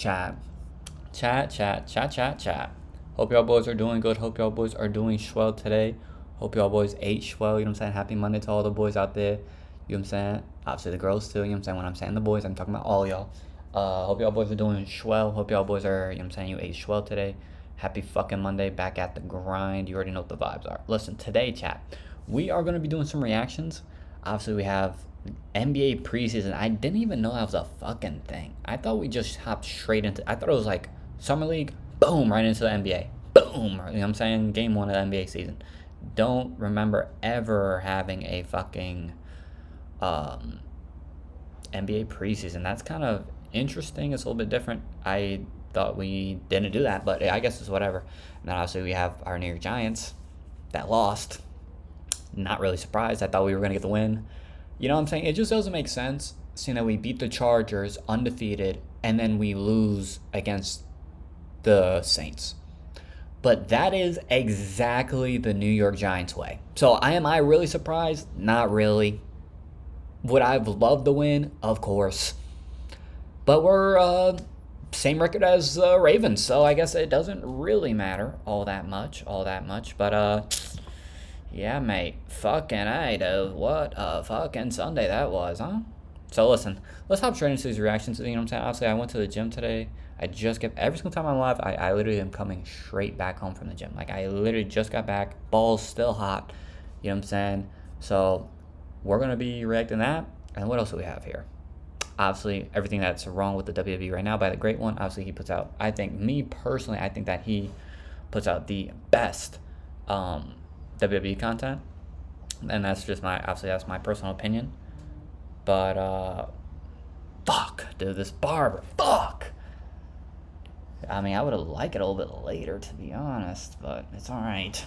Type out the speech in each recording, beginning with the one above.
Chat. Chat. Hope y'all boys are doing good. Hope y'all boys are doing swell today. Hope y'all boys ate swell. You know what I'm saying? Happy Monday to all the boys out there. You know what I'm saying? Obviously the girls too. You know what I'm saying? When I'm saying the boys, I'm talking about all y'all. Hope y'all boys are doing swell. Hope y'all boys are, you know what I'm saying, you ate swell today. Happy fucking Monday. Back at the grind. You already know what the vibes are. Listen, today, chat, we are going to be doing some reactions. Obviously, we have NBA preseason. I didn't even know that was a fucking thing. I thought we just hopped straight into. I thought it was like Summer League, boom, right into the NBA. Boom. You know what I'm saying? Game one of the NBA season. Don't remember ever having a fucking NBA preseason. That's kind of interesting. It's a little bit different. I thought we didn't do that, but I guess it's whatever. And then obviously we have our New York Giants that lost. Not really surprised. I thought we were going to get the win. You know what I'm saying? It just doesn't make sense seeing that we beat the Chargers undefeated and then we lose against the Saints. But that is exactly the New York Giants way. So am I really surprised? Not really. Would I have loved the win? Of course. But we're same record as Ravens, so I guess it doesn't really matter all that much. But yeah, mate. Fucking A, dude. What a fucking Sunday that was, huh? So listen, let's hop straight into these reactions. You know what I'm saying? Obviously, I went to the gym today. I just get every single time I'm live, I literally am coming straight back home from the gym. Like I literally just got back, balls still hot. You know what I'm saying? So we're gonna be reacting that. And what else do we have here? Obviously, everything that's wrong with the WWE right now by the Great One. Obviously, he puts out. I think that he puts out the best WWE content, and that's just that's my personal opinion. But fuck, dude, this barber, fuck. I mean, I would have liked it a little bit later, to be honest, but it's all right.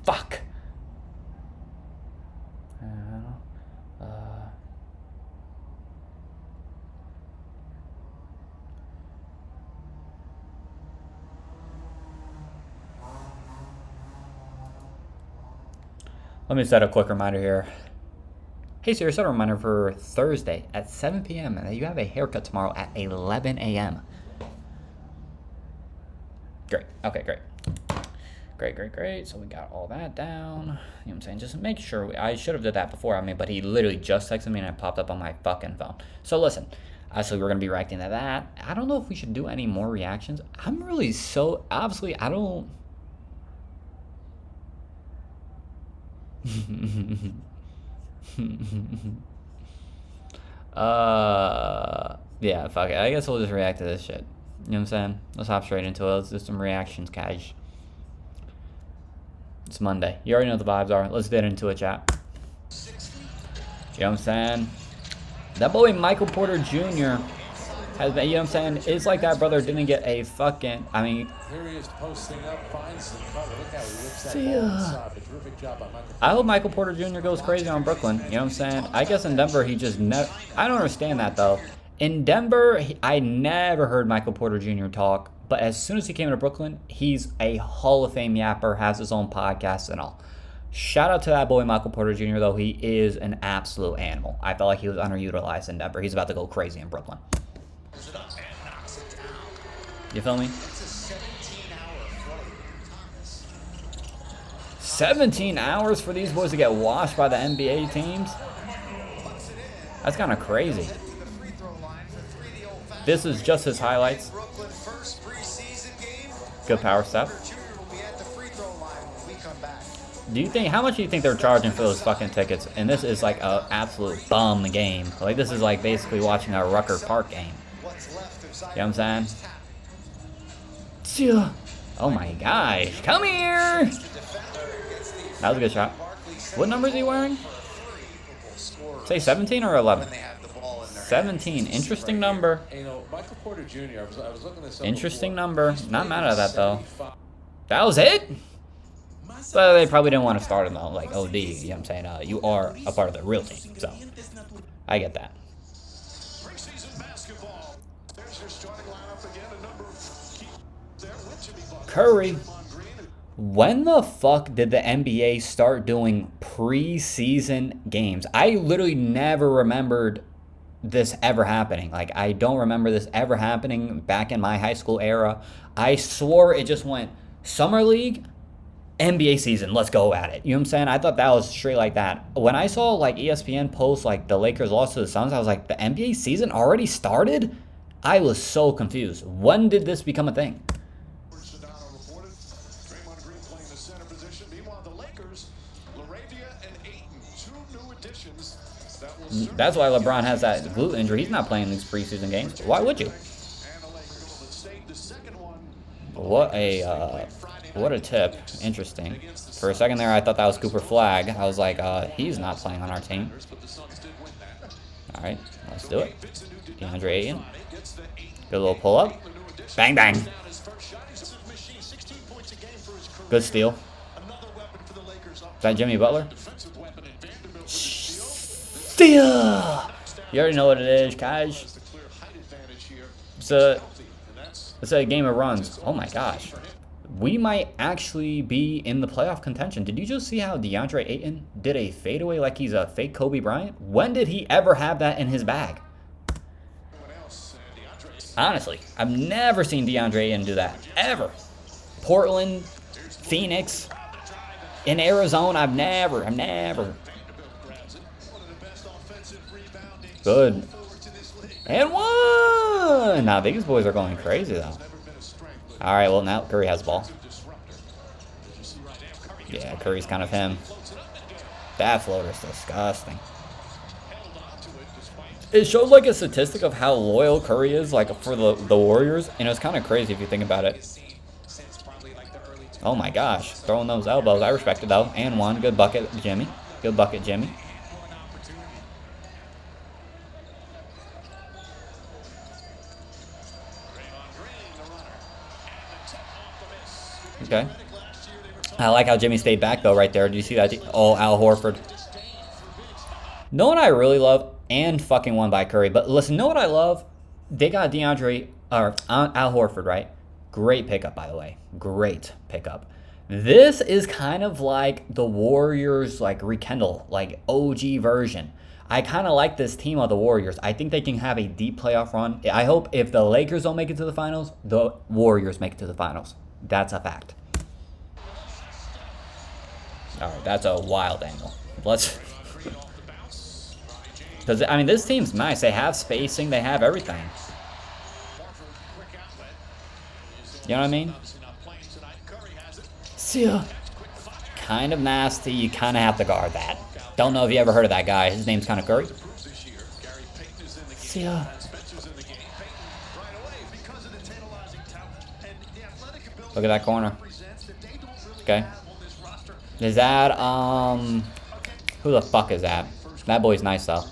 Fuck. Let me set a quick reminder here. Hey Siri, set a reminder for Thursday at 7 p.m. and you have a haircut tomorrow at 11 a.m. Great. Okay, great. Great. So we got all that down. You know what I'm saying? Just make sure. I should have did that before. But he literally just texted me and it popped up on my fucking phone. So listen. So we're going to be reacting to that. I don't know if we should do any more reactions. I'm really so... Obviously, I don't... Yeah, fuck it. I guess we'll just react to this shit. You know what I'm saying? Let's hop straight into it. Let's do some reactions, cash. It's Monday. You already know what the vibes are. Let's get into it, chat. You know what I'm saying? That boy Michael Porter Jr. has been, you know what I'm saying? It's like that brother didn't get a fucking, I mean. Here he is posting up, finds some cover. Look how he whips that ball inside. A terrific job by Michael. I hope Michael Porter Jr. goes crazy on Brooklyn. You know what I'm saying? I guess in Denver, he just never, I don't understand that though. In Denver, I never heard Michael Porter Jr. talk. But as soon as he came to Brooklyn, he's a Hall of Fame yapper, has his own podcast and all. Shout out to that boy Michael Porter Jr., though. He is an absolute animal. I felt like he was underutilized in Denver. He's about to go crazy in Brooklyn. You feel me? 17 hours for these boys to get washed by the NBA teams? That's kind of crazy. This is just his highlights. Good power step. Do you think, how much do you think they're charging for those fucking tickets? And this is like a absolute bum game. Like this is like basically watching a Rucker Park game. You know what I'm saying? Oh my gosh, come here! That was a good shot. What number is he wearing? Say 17 or 11? 17. Interesting number. Interesting number. Not mad at that though. That was it? But they probably didn't want to start him though, like OD. You know what I'm saying? You are a part of the real team, so I get that. Curry. When the fuck did the NBA start doing preseason games? I literally never remembered this ever happening. Like, I don't remember this ever happening back in my high school era. I swore it just went Summer League, NBA season, let's go at it. You know what I'm saying? I thought that was straight like that. When I saw like ESPN post like the Lakers lost to the Suns, I was like, the NBA season already started? I was so confused. When did this become a thing? That's why LeBron has that glute injury. He's not playing these preseason games. Why would you? What a tip. Interesting. For a second there, I thought that was Cooper Flag. I was like, he's not playing on our team. All right, let's do it. DeAndre Ayton. Good little pull-up. Bang, bang. Good steal. Is that Jimmy Butler? Steal! You already know what it is, guys. It's a game of runs. Oh my gosh. We might actually be in the playoff contention. Did you just see how DeAndre Ayton did a fadeaway like he's a fake Kobe Bryant? When did he ever have that in his bag? Honestly, I've never seen DeAndre Ayton do that. Ever. Portland, Phoenix, in Arizona, I've never. Good. And one! Nah, these boys are going crazy, though. All right, well, now Curry has the ball. Yeah, Curry's kind of him. That floater is disgusting. It showed, like, a statistic of how loyal Curry is, like, for the Warriors. And it's kind of crazy if you think about it. Oh, my gosh. Throwing those elbows. I respect it, though. And one. Good bucket, Jimmy. Good bucket, Jimmy. Okay. I like how Jimmy stayed back, though, right there. Did you see that? Oh, Al Horford. Know what I really love? And fucking won by Curry. But listen, know what I love? They got Al Horford, right? Great pickup, by the way. Great pickup. This is kind of like the Warriors, like, rekindle, like, OG version. I kind of like this team of the Warriors. I think they can have a deep playoff run. I hope if the Lakers don't make it to the finals, the Warriors make it to the finals. That's a fact. All right, that's a wild angle. Let's... Because, I mean, this team's nice. They have spacing. They have everything. You know what I mean? See ya. Kind of nasty. You kind of have to guard that. Don't know if you ever heard of that guy. His name's kind of Curry. See ya. Look at that corner. Okay. Is that, who the fuck is that? That boy's nice, though.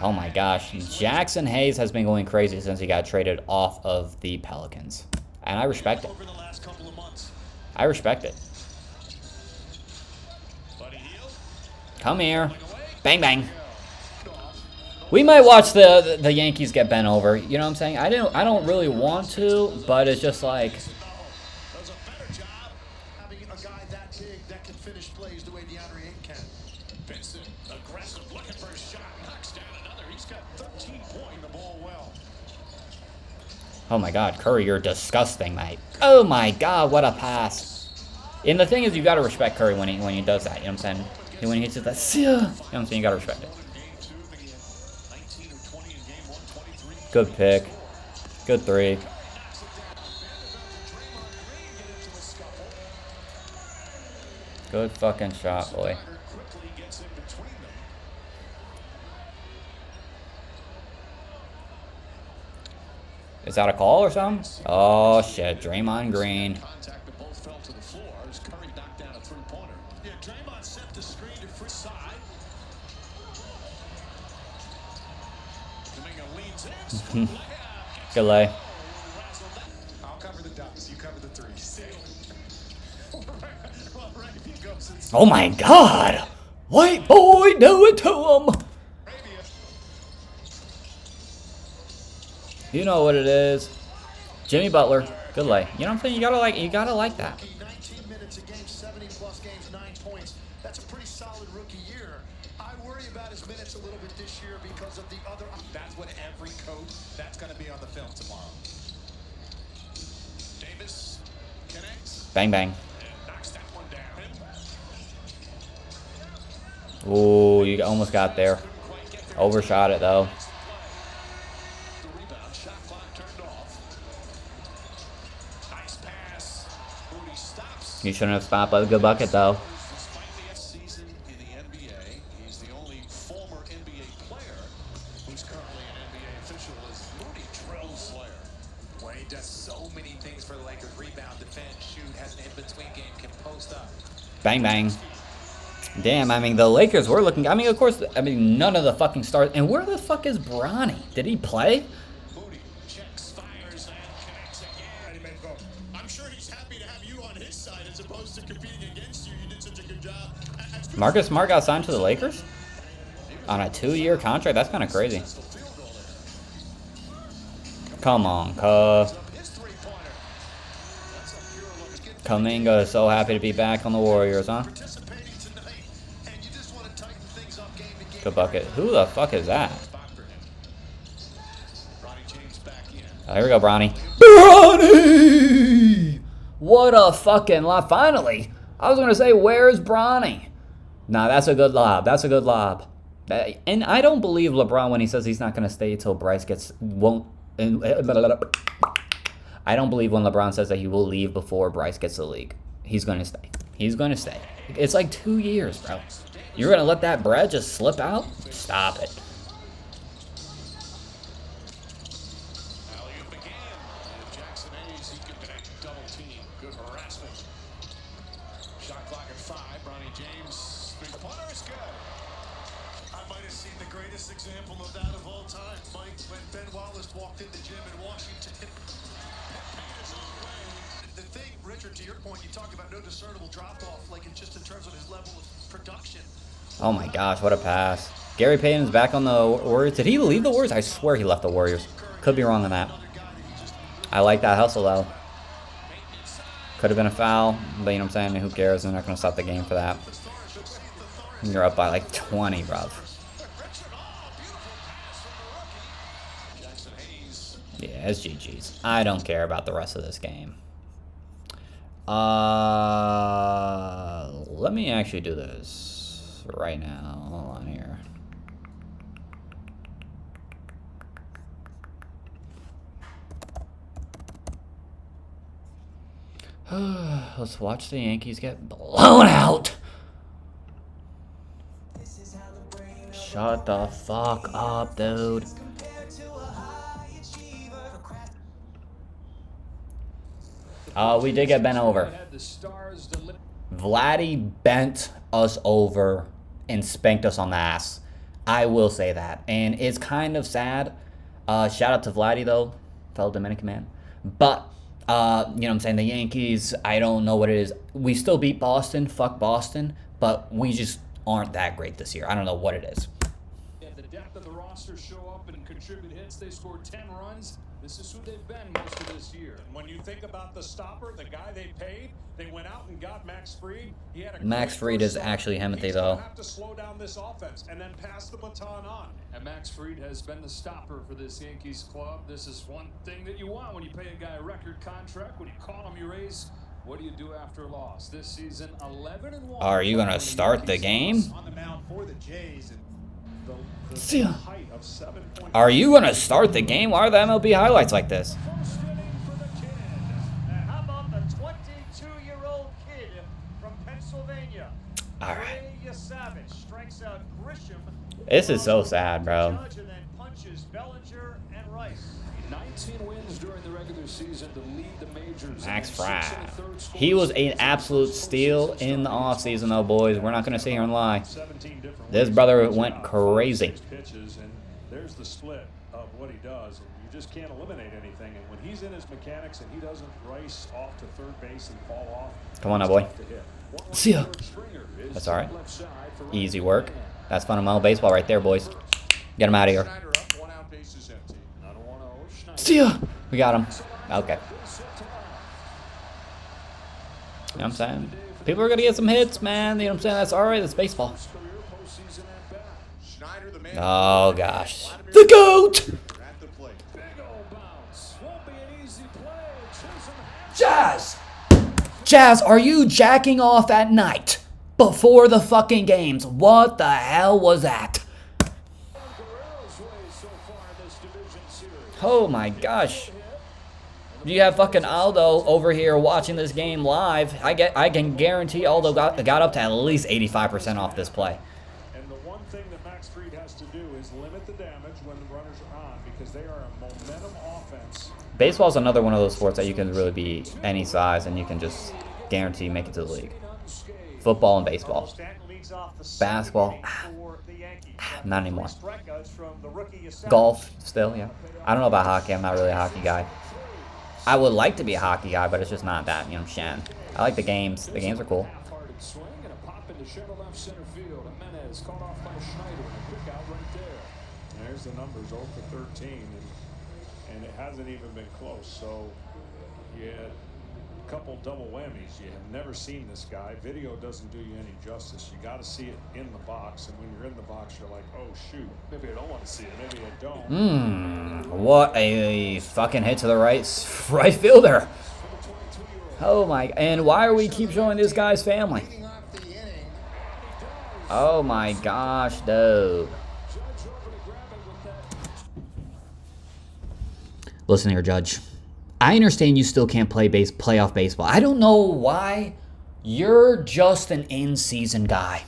Oh my gosh. Jackson Hayes has been going crazy since he got traded off of the Pelicans. And I respect it. I respect it. Come here. Bang, bang. We might watch the Yankees get bent over. You know what I'm saying? I don't really want to, but it's just like... Oh my god, Curry, you're disgusting, mate. Oh my god, what a pass. And the thing is, you gotta respect Curry when he does that, you know what I'm saying? When he hits it, that, you know what I'm saying? You gotta respect it. Good pick. Good three. Good fucking shot, boy. Is that a call or something? Oh shit, Draymond Green. Good lay. Oh my god! White boy, do it to him! You know what it is. Jimmy Butler Good lay. You know what I'm saying? You gotta like that. 19 minutes a game, 70 plus games, 9 points. That's a pretty solid rookie year. I worry about his minutes a little bit this year because of the other. That's what every coach. That's going to be on the film tomorrow. Davis connects. Bang bang. And knocks that one down. Ooh, you almost got there. Overshot it though. The rebound, shot clock turned off. Nice pass. Moody stops. You shouldn't have stopped by the good bucket though. Despite the season in the NBA, he's the only former NBA player who's currently an NBA official as Moody drills Slayer. Wade does so many things for the Lakers. Rebound, defend, shoot, has an in-between game, can post up. Bang bang. Damn, I mean, the Lakers were looking... I mean, of course, none of the fucking stars... And where the fuck is Bronny? Did he play? Moody checks, fires, and connects again. I'm sure he's happy to have you on his side as opposed to competing against you. You did such a good job. Marcus Smart got signed to the Lakers? On a 2-year contract? That's kind of crazy. Come on, Kuminga is so happy to be back on the Warriors, huh? Good bucket. Who the fuck is that? Oh, here we go, Bronny. Bronny! What a fucking lob. Finally! I was going to say, where's Bronny? Nah, that's a good lob. That's a good lob. And I don't believe LeBron when he says he's not going to stay until Bryce won't. I don't believe when LeBron says that he will leave before Bryce gets to the league. He's going to stay. He's going to stay. It's like 2 years, bro. You're going to let that bread just slip out? Stop it. Alley-oop again. And Jackson Hayes, he can connect double team. Good harassment. Shot clock at 5. Bronny James, three-pointer is good. I might have seen the greatest example of that of all time, Mike, when Ben Wallace walked in the gym in Washington. The thing, Richard, to your point, you talk about no discernible drop-off, like just in terms of his level of production. Oh my gosh, what a pass. Gary Payton's back on the Warriors. Did he leave the Warriors? I swear he left the Warriors. Could be wrong on that. I like that hustle, though. Could have been a foul, but you know what I'm saying? Who cares? They're not going to stop the game for that. You're up by like 20, bruv. Yeah, it's GG's. I don't care about the rest of this game. Let me actually do this right now. Hold on here. Let's watch the Yankees get blown out. Shut the fuck up, dude. We did get bent over. Vladdy bent us over and spanked us on the ass. I will say that. And it's kind of sad. Shout out to Vladdy, though, fellow Dominican man. But, you know what I'm saying, the Yankees, I don't know what it is. We still beat Boston. Fuck Boston. But we just aren't that great this year. I don't know what it is. Yeah, the depth of the roster show up and contribute hits. They scored 10 runs. This is who they've been most of this year. And when you think about the stopper, the guy they paid, they went out and got Max Fried. He had a Max Fried is actually Hemothy, though. Have to slow down this offense and then pass the baton on. And Max Fried has been the stopper for this Yankees club. This is one thing that you want when you pay a guy a record contract. When you call him, you raise. What do you do after a loss? This season, 11-1. Are you gonna start the game? On the mound for the Jays. And See ya. Are you going to start the game? Why are the MLB highlights like this? How about the 22-year-old kid from Pennsylvania? All right. Savage strikes out Grisham. This is so sad, bro. And then punches Bellinger and Rice. 19 wins during the regular season to lead the majors. Max Fried. He was an absolute steal in the offseason, though, boys. We're not going to sit here and lie. This brother went crazy. There's the split of what he does. And you just can't eliminate anything. And when he's in his mechanics and he doesn't race off to third base and fall off. Come on now, boy. See ya. That's all right. Easy work. That's fundamental baseball right there, boys. Get him out of here. See ya. We got him. Okay. You know what I'm saying? People are going to get some hits, man. You know what I'm saying? That's all right. That's baseball. Schneider, the man. Oh, gosh. The GOAT! At the plate. Big old bounce. Won't be an easy play. Jazz! Jazz, are you jacking off at night before the fucking games? What the hell was that? Oh my gosh. You have fucking Aldo over here watching this game live. I can guarantee Aldo got up to at least 85% off this play. And the one thing that Max Fried has to do is limit the damage when the runners are on, because they are a momentum offense. Baseball's another one of those sports that you can really be any size and you can just guarantee make it to the league. Football and baseball. Basketball, not anymore. Golf, still, yeah. I don't know about hockey. I'm not really a hockey guy. I would like to be a hockey guy, but it's just not that, you know, shan. I like the games. The games are cool. Half-hearted swing and a pop into shallow left center field. Jimenez caught off by Schneider and a quick out right there. There's the numbers, 0 for 13, and it hasn't even been close. So you had a couple double whammies. You have never seen this guy. Video doesn't do you any justice. You got to see it in the box, and when you're in the box, you're like, oh shoot, maybe I don't want to see it. Maybe I don't. What a fucking hit to the right fielder. Oh my, and why are we keep showing this guy's family? Oh my gosh, dude. Listen here, Judge. I understand you still can't play playoff baseball. I don't know why. You're just an in-season guy.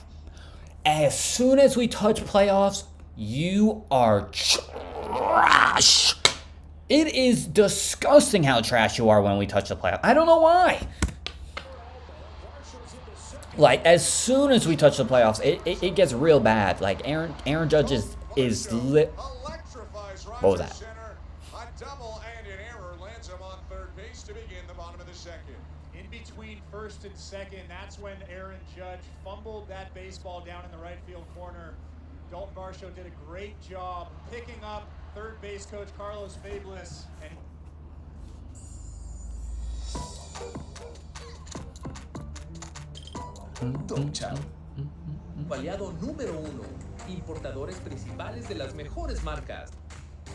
As soon as we touch playoffs, you are trash. It is disgusting how trash you are when we touch the playoffs. I don't know why. Like, as soon as we touch the playoffs, it gets real bad. Like, Aaron Judge is lit. What was that? A double and an error lands him on third base to begin the bottom of the second. In between first and second, that's when Aaron Judge fumbled that baseball down in the right field corner. Dalton Varsho did a great job picking up third base coach Carlos Fablis. And Donchao. Aliado número 1. Importadores principales de las mejores marcas.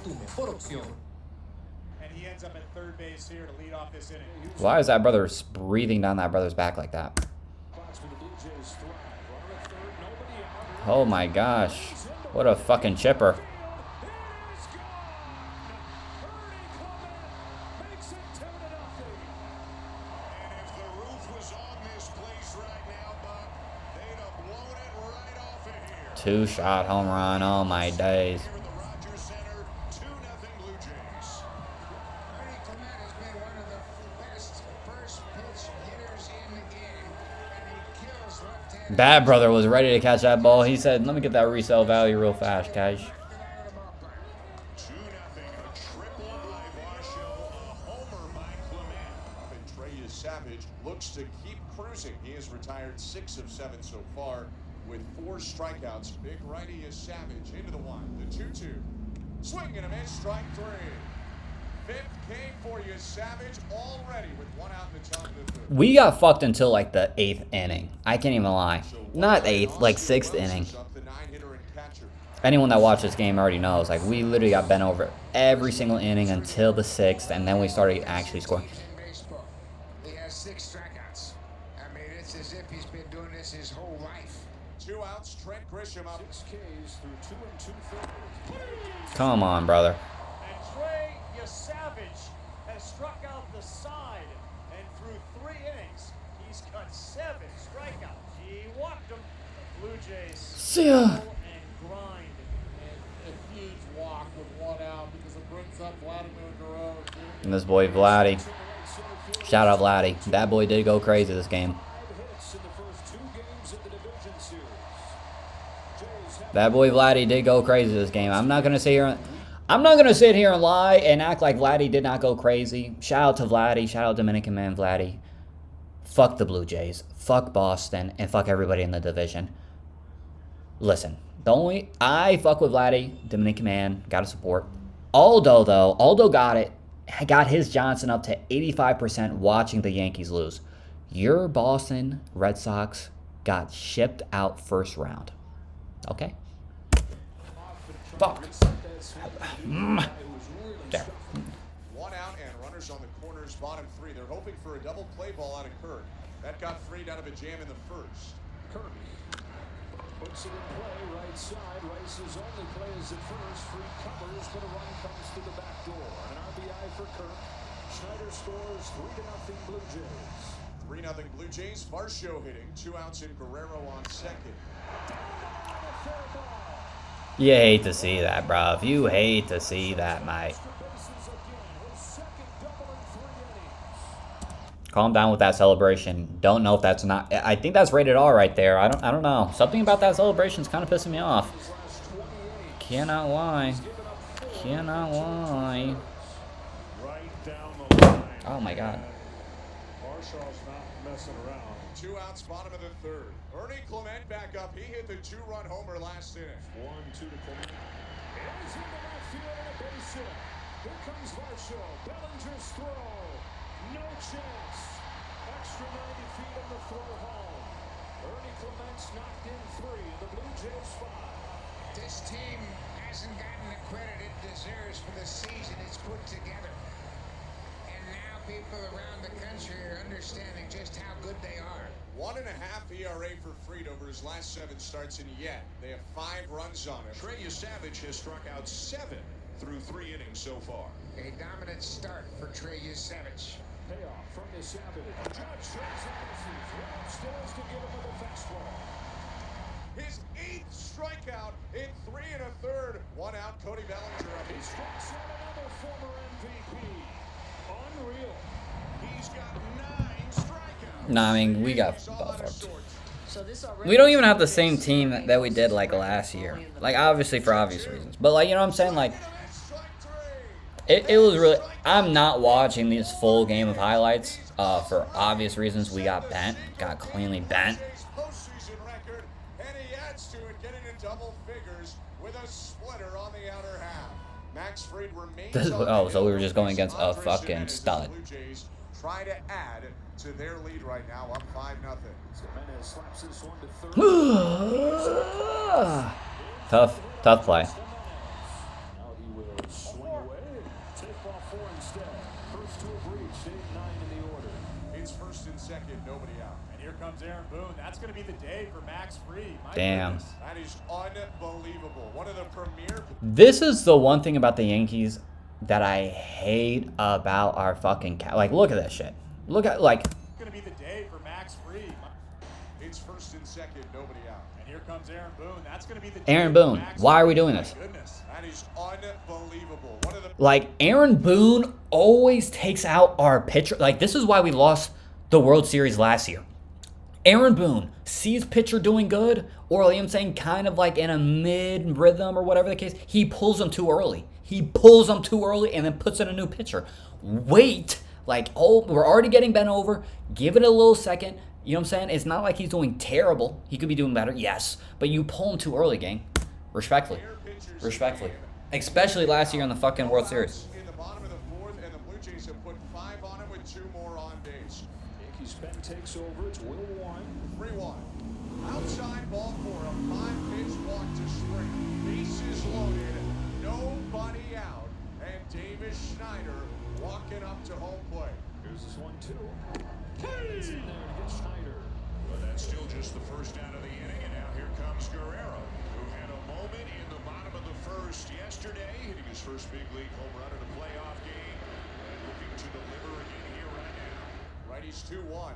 Tu mejor opción. And he ends up at third base here to lead off this inning. Why is that brother breathing down that brother's back like that? Oh my gosh. What a fucking chipper. Two-shot home run. Oh my days. Bad brother was ready to catch that ball. He said, let me get that resale value real fast, guys. 2-0, a triple by Varsho, a homer by Clement. Trey Savage looks to keep cruising. He has retired 6 of 7 so far with 4 strikeouts. Big righty is Savage into the 1, the 2-2. Swing and a miss, strike 3. Fifth came for you, Savage, already with 1 out in the top of the 5th. We got fucked until like the 8th inning. I can't even lie. Not 8th, like 6th inning. Anyone that watched this game already knows. Like, we literally got bent over every single inning until the 6th, and then we started actually scoring. He has 6 strikeouts. I mean, it's as if he's been doing this his whole life. 2 outs, Trent Grisham up. 6 Ks through 2 2/3. Come on, brother. And Trey Savage has struck out the side, and through 3 innings, he's got 7 strikeouts. He walked them. The Blue Jays See ya. and grind. And a huge walk with 1 out because it brings up Vladimir Guerrero. And this boy Vladdy. Shout out Vladdy. That boy did go crazy this game. 5 hits in the first 2 games of the division series. Jays have That boy Vladdy did go crazy this game. I'm not gonna sit here and lie and act like Vladdy did not go crazy. Shout out to Vladdy. Shout out Dominican man Vladdy. Fuck the Blue Jays. Fuck Boston. And fuck everybody in the division. Listen. I fuck with Vladdy. Dominican man. Gotta support. Aldo, though. Aldo got it. Got his Johnson up to 85% watching the Yankees lose. Your Boston Red Sox got shipped out first round. Okay? Fuck. There. One out and runners on the corners, bottom three. They're hoping for a double play ball out of Kirk. That got freed out of a jam in the first. Kirk puts it in play, right side. Rice's only play is at first. Free covers, but a run comes to the back door. An RBI for Kirk. Schneider scores 3-0 Blue Jays. 3-0 Blue Jays. Varsho hitting. 2 outs in Guerrero on second. You hate to see that, bruv. You hate to see that, mate. Calm down with that celebration. Don't know if that's not. I think that's rated R right there. I don't know. Something about that celebration is kind of pissing me off. Cannot lie. Cannot lie. Oh my God. Marshall's not messing around. 2 outs, bottom of the third. Ernie Clement back up. He hit the 2-run homer last inning. 1-2 to Clement. He's in the left field and a base hit. Here comes Varsho. Bellinger's throw. No chance. Extra 90 feet on the throw home. Ernie Clement's knocked in 3. The Blue Jays 5. This team hasn't gotten the credit it deserves for the season it's put together. And now people around the country are understanding just how good they are. 1.5 ERA for Fried over his last 7 starts, and yet they have 5 runs on him. Trey Savage has struck out 7 through 3 innings so far. A dominant start for Trey Savage. Payoff from Savage. Judge throws the bases. Right upstairs to give him a fastball. His 8th strikeout in 3 1/3. 1 out, Cody Bellinger up. He strikes out another former MVP. Unreal. He's got 9 strikeouts. Nah, I mean, we got buffed. We don't even have the same team that we did like last year. Like, obviously for obvious reasons. But, like, you know what I'm saying? Like, it was really... I'm not watching this full game of highlights for obvious reasons. We got bent. Got cleanly bent. Postseason record, and he adds to it, getting to double figures with a splitter on the outer half. Max Fried remains Oh, so we were just going against a fucking stud. Blue Jays try to add to their lead right now, up 5-0. Jimenez slaps this one to third. Tough play. Now he will swing away. Take ball 4 instead. First to have reached 8-9 in the order. It's first and second, nobody out. And here comes Aaron Boone. That's going to be the day for Max Fried. My Damn. goodness. That is unbelievable. One of the premier. This is the one thing about the Yankees that I hate about our fucking like, look at that shit. Look at, like... It's going to be the day for Max Fried. It's first and second, nobody out. And here comes Aaron Boone. That's going to be the day Aaron for Boone, Max why are we Fried. doing this? My goodness. That is unbelievable. One of the Like, Aaron Boone always takes out our pitcher. Like, this is why we lost the World Series last year. Aaron Boone sees pitcher doing good, or like I'm saying, kind of like in a mid-rhythm or whatever the case, he pulls them too early. He pulls them too early and then puts in a new pitcher. Wait. Like, oh, we're already getting bent over. Give it a little second. You know what I'm saying? It's not like he's doing terrible. He could be doing better, yes. But you pull him too early, gang. Respectfully. Respectfully. Especially last year in the fucking World Series. in the bottom of the 4th, and the Blue Jays have put 5 on him with 2 more on base. Yankees pen takes over. It's Will 1. 3-1. Outside ball 4, a 5-pitch walk to Spring. Bases loaded, nobody out, and Davis Schneider walking up to home plate. Here's this 1-2. It's in there to get Schneider. But that's still just the first out of the inning, and now here comes Guerrero, who had a moment in the bottom of the first yesterday, hitting his first big league home run in a playoff game, and looking to deliver again here right now. Righty's 2-1.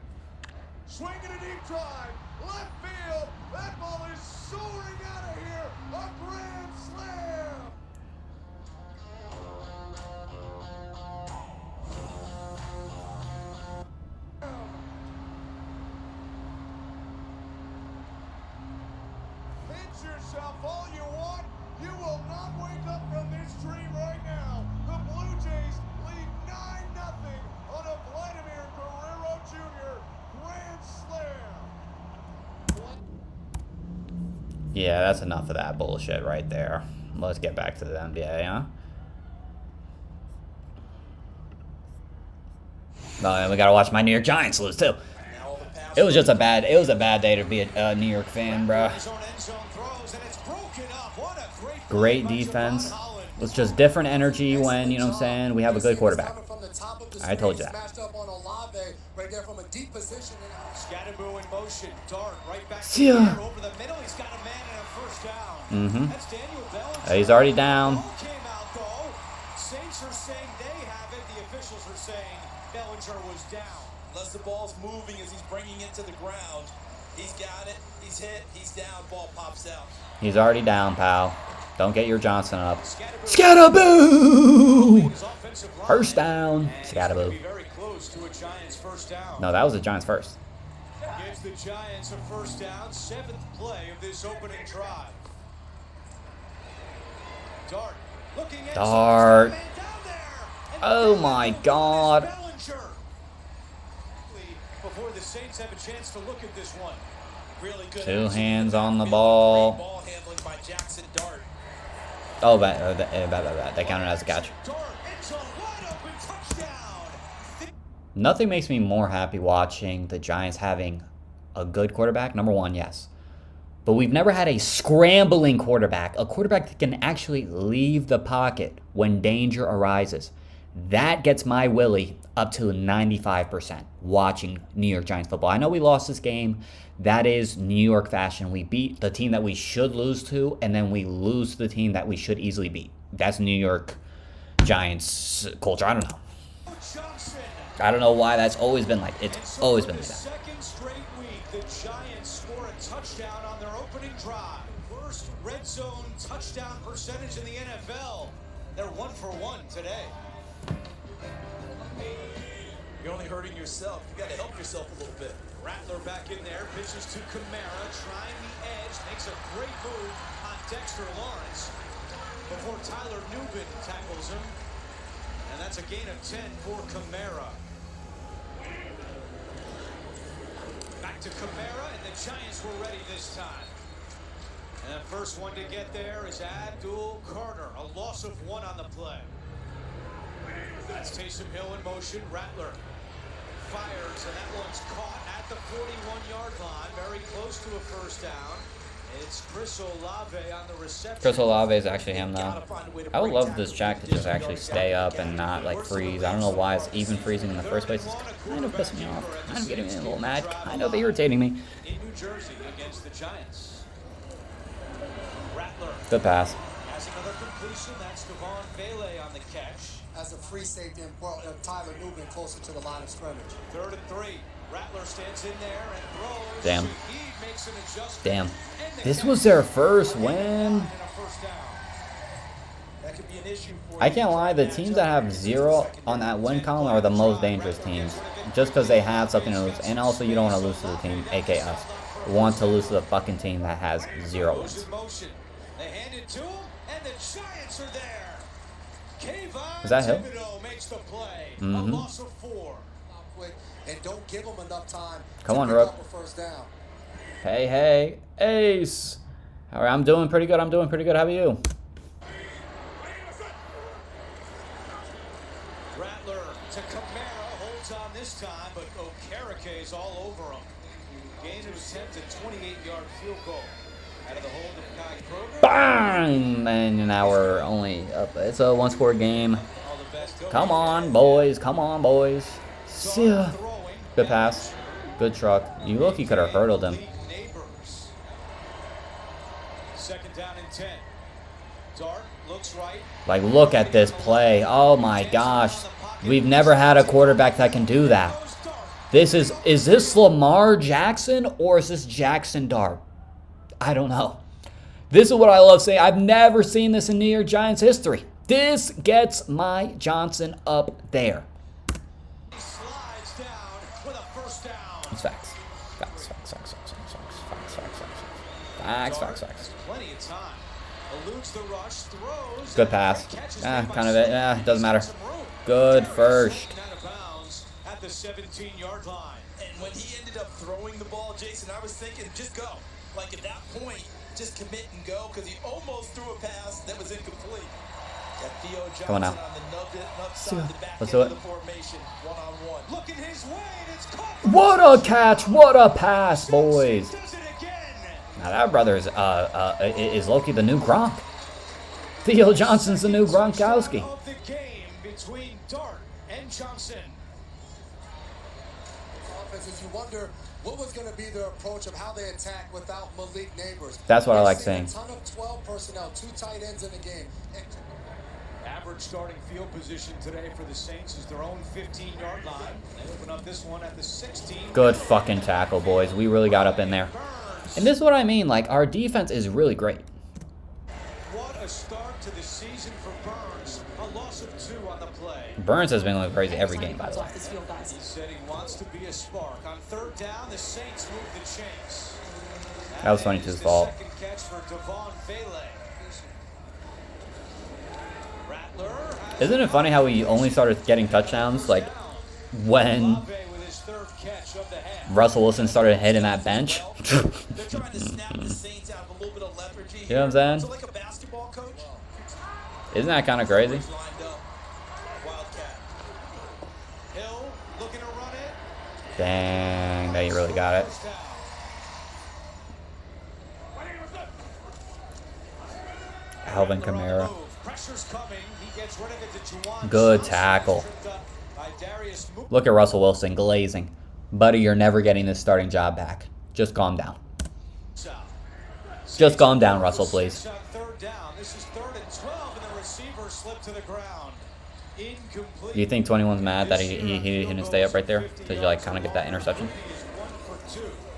Swinging a deep drive, left field. That ball is soaring out of here. A grand slam. Pinch yourself all you want. You will not wake up from this dream right now. The Blue Jays lead 9-0 on a Vladimir Guerrero Jr. grand slam. Yeah, that's enough of that bullshit right there. Let's get back to the NBA, huh? We gotta watch my New York Giants lose, too. Now It was just a bad day to be a New York fan, bro. Great defense. It's just different energy when, you know what I'm saying, we have a good quarterback. I told you that. See ya. He's already down. Saints are saying they have it. The officials are saying Bellinger was down. Unless the ball's moving as he's bringing it to the ground. He's got it. He's hit. He's down. Ball pops out. He's already down, pal. Don't get your Johnson up. Scatterboo! First down. Scatterboo. No, that was the Giants' first. Gives the Giants a first down. 7th play of this opening drive. Dart. Oh my God. Before the Saints have a chance to look at this one. Really good. 2 hands on the ball. Ball handling by Jackson Dart. Oh, that counted as a catch. Nothing makes me more happy watching the Giants having a good quarterback. Number one, yes. But we've never had a scrambling quarterback, a quarterback that can actually leave the pocket when danger arises. That gets my willy up to 95% watching New York Giants football. I know we lost this game. That is New York fashion. We beat the team that we should lose to, and then we lose to the team that we should easily beat. That's New York Giants culture. I don't know. I don't know why that's always been like. It's always been like that. Second straight week, the Giants score a touchdown on their opening drive. First red zone touchdown percentage in the NFL. They're 1 for 1 today. You're only hurting yourself. You got to help yourself a little bit. Rattler back in there, pitches to Kamara, trying the edge, makes a great move on Dexter Lawrence before Tyler Newbin tackles him. And that's a gain of 10 for Kamara. Back to Kamara, and the Giants were ready this time. And the first one to get there is Abdul Carter, a loss of 1 on the play. That's Taysom Hill in motion. Rattler fires, and that one's caught at the 41-yard line, very close to a first down. It's Chris Olave on the reception. Chris Olave is actually him, though. I would love this jack to just actually stay up and not, like, freeze. I don't know why it's even freezing in the first place. It's kind of pissing me off. Kind of getting me a little mad. Kind of irritating me. In New Jersey against the Giants. Rattler. Good pass. Has another completion. That's Devon Vele on the catch. As a free safety and Tyler Newbin closer to the line of scrimmage. 3rd and 3. Rattler stands in there and throws. Damn. He makes an adjustment. Damn. This was their first win. I can't lie, the teams that have 0 on that win column are the most dangerous teams. Just because they have something to lose. And also, you don't want to lose to the team, aka us. You want to lose to the fucking team that has 0 wins. They hand it to him, and the Giants are there. Is that Hill? Makes the play. Mm-hmm. A loss of 4. And don't give them enough time. Come on, Rook. Hey, hey, Ace. All right, I'm doing pretty good. How about you? Rattler to Kamara, holds on this time, but Okerike's all over him. Gain of 10 to 28-yard field goal. Out of the hold of Kai Kroger. Bang! And now we're only up. It's a 1-score game. Come on, boys. Come on, boys. See ya. Good pass. Good truck. You look, you could have hurdled him. 2nd down and 10. Dart looks right. Like, look at this play. Oh my gosh. We've never had a quarterback that can do that. Is this Lamar Jackson or is this Jackson Dart? I don't know. This is what I love saying. I've never seen this in New York Giants history. This gets my Johnson up there. Slides down with a first down. It's facts. Facts. Plenty of time. Eludes the rush, throws. Good pass. Kind of it. Doesn't matter. Good first. Out of bounds at the 17-yard line. And when he ended up throwing the ball, Jason, I was thinking, just go. Like at that point, just commit and go, because he almost threw a pass that was incomplete. Come on now. Let's do it. Looking his way, and it's caught. What a catch! What a pass, boys! Now that brother is Loki the new Gronk. Theo Johnson's the new Gronkowski. Of the game between Dart and Johnson. Offenses, you wonder what was going to be their approach of how they attack without Malik Neighbors. That's what I like They've saying. seen a ton of 12 personnel, 2 tight ends in the game. Average starting field position today for the Saints is their own 15-yard line. They open up this one at the 16. Good fucking tackle, boys. We really got up in there. And this is what I mean. Like, our defense is really great. What a start to the season for Burns. A loss of 2 on the play. Burns has been going crazy every game, by the way. He said he wants to be a spark. On 3rd down, the Saints move the chains. That was 22's fault. Second catch for Devon Vele. Isn't it funny how we only started getting touchdowns like when Russell Wilson started hitting that bench? You know what I'm saying? Isn't that kind of crazy? Dang, that you really got it. Alvin Kamara. Good tackle. Look at Russell Wilson glazing. Buddy, you're never getting this starting job back. Just calm down. Just calm down, Russell, please. You think 21's mad that he didn't stay up right there? Did you like kind of get that interception?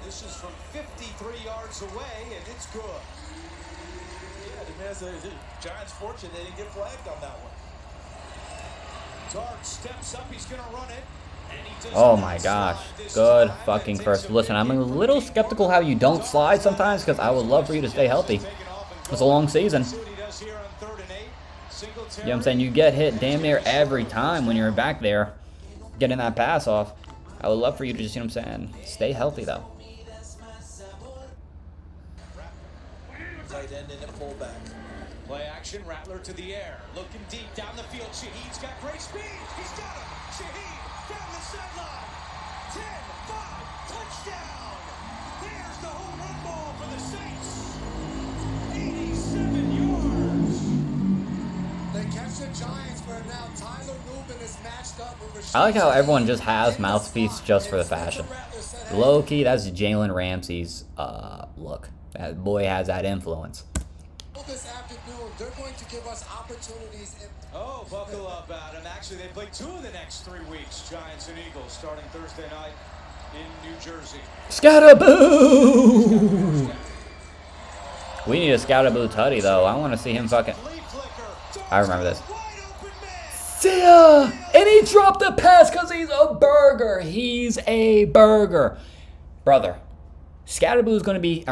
This is from 53 yards away, and it's good. Yeah, the Giants fortunate they didn't get flagged on that one. Dart steps up, he's gonna run it. Oh my gosh. Good fucking first. Listen, I'm a little skeptical how you don't slide sometimes because I would love for you to stay healthy. It's a long season. You know what I'm saying? You get hit damn near every time when you're back there getting that pass off. I would love for you to just, you know what I'm saying, stay healthy though. Tight end and a fullback. Play action, Rattler to the air. Looking deep down the field. Shaheed's got great speed. He's got him. Shaheed down the sideline. 10-5 touchdown. There's the home run ball for the Saints. 87 yards. They catch the Giants where now Tyler Rubin is matched up with Rashid. I like how everyone just has mouthpiece just for the fashion. Low key, that's Jalen Ramsey's look. That boy has that influence. This afternoon, they're going to give us opportunities. Oh, buckle up, Adam. Actually, they play 2 of the next 3 weeks, Giants and Eagles, starting Thursday night in New Jersey. Scataboo! We need a Scataboo tutty, though. I want to see him fucking... I remember this. See ya! And he dropped the pass because he's a burger. He's a burger. Brother, Scataboo is going to be...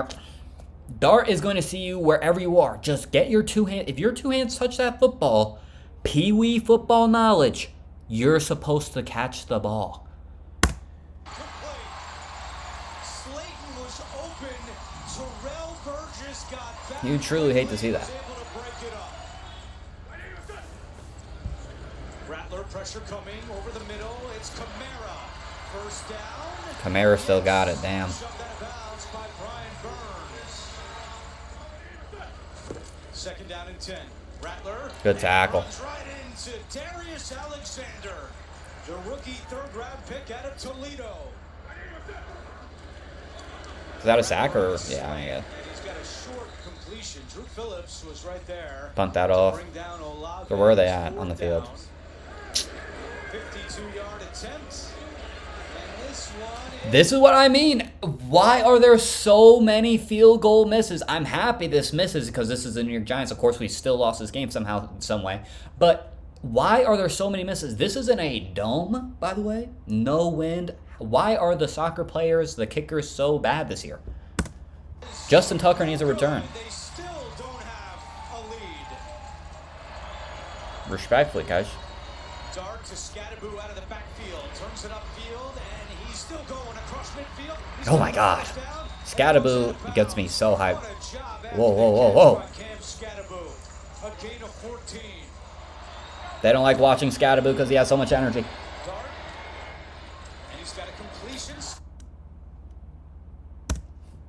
Dart is going to see you wherever you are. Just get your 2 hands. If your 2 hands touch that football, pee-wee football knowledge, you're supposed to catch the ball. Slayton was open. Terrell Burgess got back. You truly hate to see that. Rattler pressure coming over the middle. It's Kamara. First down. Kamara still got it. Damn. Second down and 10. Rattler. Good tackle. Right into Darius Alexander, the rookie 3rd-round pick out of Toledo. Is that a sack or? Yeah, I mean, yeah. He's got a short completion. Drew Phillips was right there. Punt that off. So where are they at on the field? 52-yard attempt. This is what I mean. Why are there so many field goal misses? I'm happy this misses because this is the New York Giants. Of course, we still lost this game somehow, some way. But why are there so many misses? This is in a dome, by the way. No wind. Why are the soccer players, the kickers, so bad this year? Justin Tucker needs a return. They still don't have a lead. Respectfully, guys. Dart to Scataboo out of the backfield. Turns it upfield, and he's still going across midfield. Oh my God. Scataboo gets me so hyped. Whoa, whoa, whoa, whoa. Cam Scataboo, a gain of 14. They don't like watching Scatterboo because he has so much energy. Dart. And he's got a completion.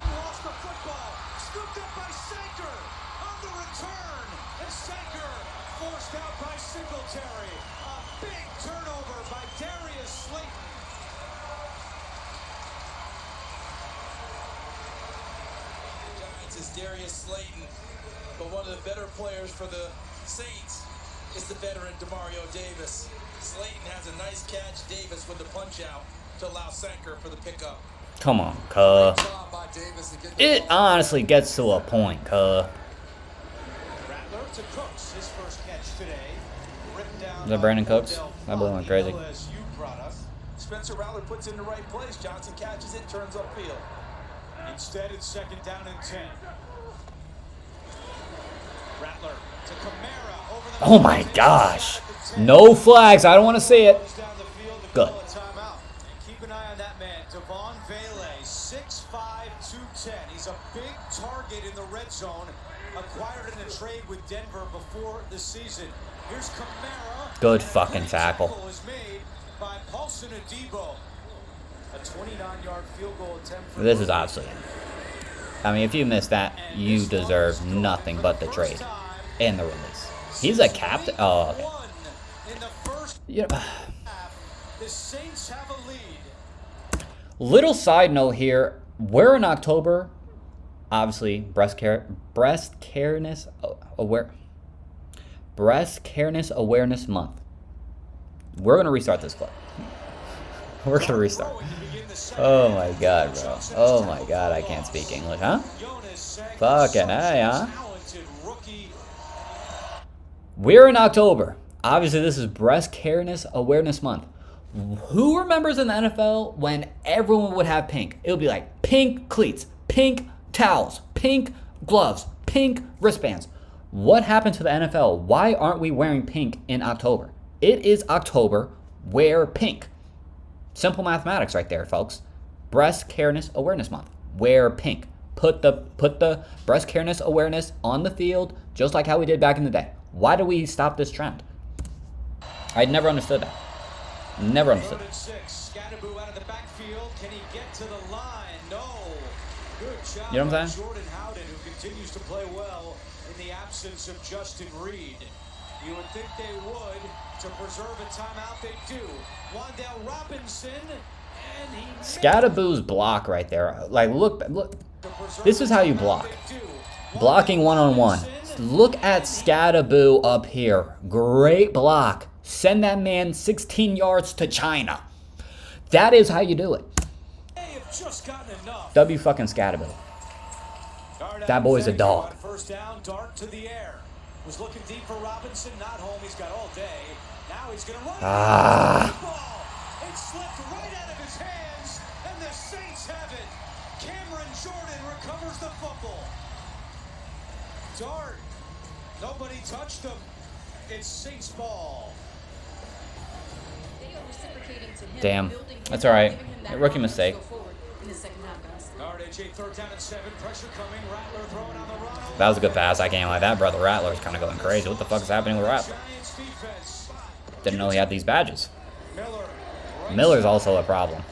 Lost the football. Scooped up by Sanker. On the return. And Sanker forced out by Singletary. A big turnover by Darius Slayton. Giants is Darius Slayton, but one of the better players for the Saints is the veteran Demario Davis. Slayton has a nice catch. Davis with the punch out to allow Sanker for the pickup. Come on, cuh. It honestly gets to a point, cuh. Rattler to Cooks, his first catch today. Ripped down. Is that Brandon Cooks? That boy went crazy. Spencer Rattler puts in the right place. Johnson catches it, turns upfield. Instead, it's second down and 10. Rattler to Kamara over the. Oh my gosh. No flags. I don't want to see it. Good. Keep an eye on that man, Devon Vele, 6'5", 210. He's a big target in the red zone. Acquired in a trade with Denver before the season. Here's Kamara. Good fucking tackle. Was made by Paulson Adebo. A 29-yard field goal attempt. This is obviously. I mean, if you missed that, you deserve nothing but the trade and the release. He's a captain. Oh, okay. Yep. The Saints have a lead. Little side note here. We're in October. Obviously, breast careness awareness month. We're gonna restart this clip. We're gonna restart. Oh my god, bro. Oh my god, I can't speak English, huh? Fucking hey, huh? We're in October. Obviously, this is Breast Careness Awareness Month. Who remembers in the NFL when everyone would have pink? It would be like pink cleats, pink towels, pink gloves, pink wristbands. What happened to the NFL? Why aren't we wearing pink in October? It is October. Wear pink. Simple mathematics right there, folks. Breast Careness Awareness Month. Wear pink. Put the breast careness awareness on the field, just like how we did back in the day. Why do we stop this trend? I never understood that. Never understood. Scatterboo out of the backfield. Can he get to the line? No. Good job. You know what I'm saying? Jordan Howden, who continues to play well in the absence of Justin Reed. You would think they would to preserve a timeout. They do. Wandale Robinson, and he. Scatterboo's block right there. Like, look. This is how you block. Blocking one-on-one. Look at Scatterboo up here. Great block. Send that man 16 yards to China. That is how you do it. W fucking Scatterboo. That boy's a dog. First down, Dart to the air. Was looking deep for Robinson, not home. He's got all day. Now he's going to run. It slipped right out of his hands, and the Saints have it. Cameron Jordan recovers the fumble. Dart. Nobody touched him. It's Saints ball. Damn. That's all right. Rookie mistake. That was a good pass. I can't lie. That brother Rattler is kind of going crazy. What the fuck is happening with Rattler? Didn't know he had these badges. Miller's also a problem.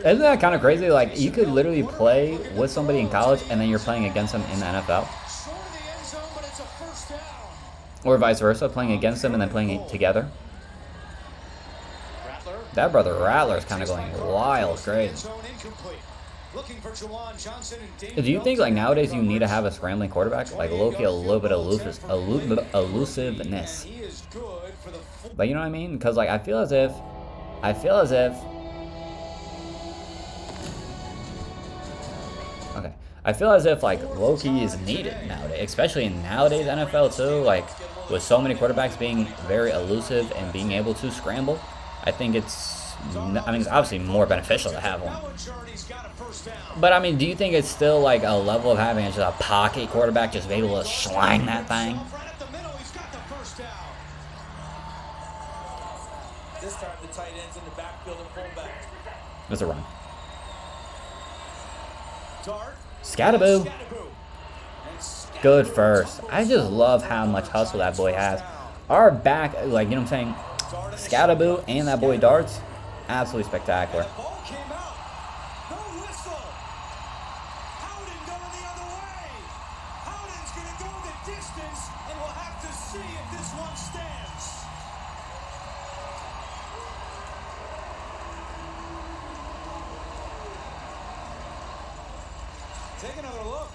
Isn't that kind of crazy? Like, you could literally play with somebody in college and then you're playing against them in the NFL. Or vice versa, playing against them and then playing together. That brother Rattler is kind of going wild crazy. Do you think, like, nowadays you need to have a scrambling quarterback? Like, low-key a little bit of elusiveness. But you know what I mean? Because, like, I feel as if like low-key is needed nowadays, especially in nowadays NFL too. Like, with so many quarterbacks being very elusive and being able to scramble, I think it's obviously more beneficial to have one. But I mean, do you think it's still like a level of having just a pocket quarterback just be able to slang that thing? This time the tight ends in the backfield and fullback. It's a run. Scattaboo. Good first. I just love how much hustle that boy has. Our back, like, you know what I'm saying? Scattaboo and that boy Darts, absolutely spectacular. Take another look.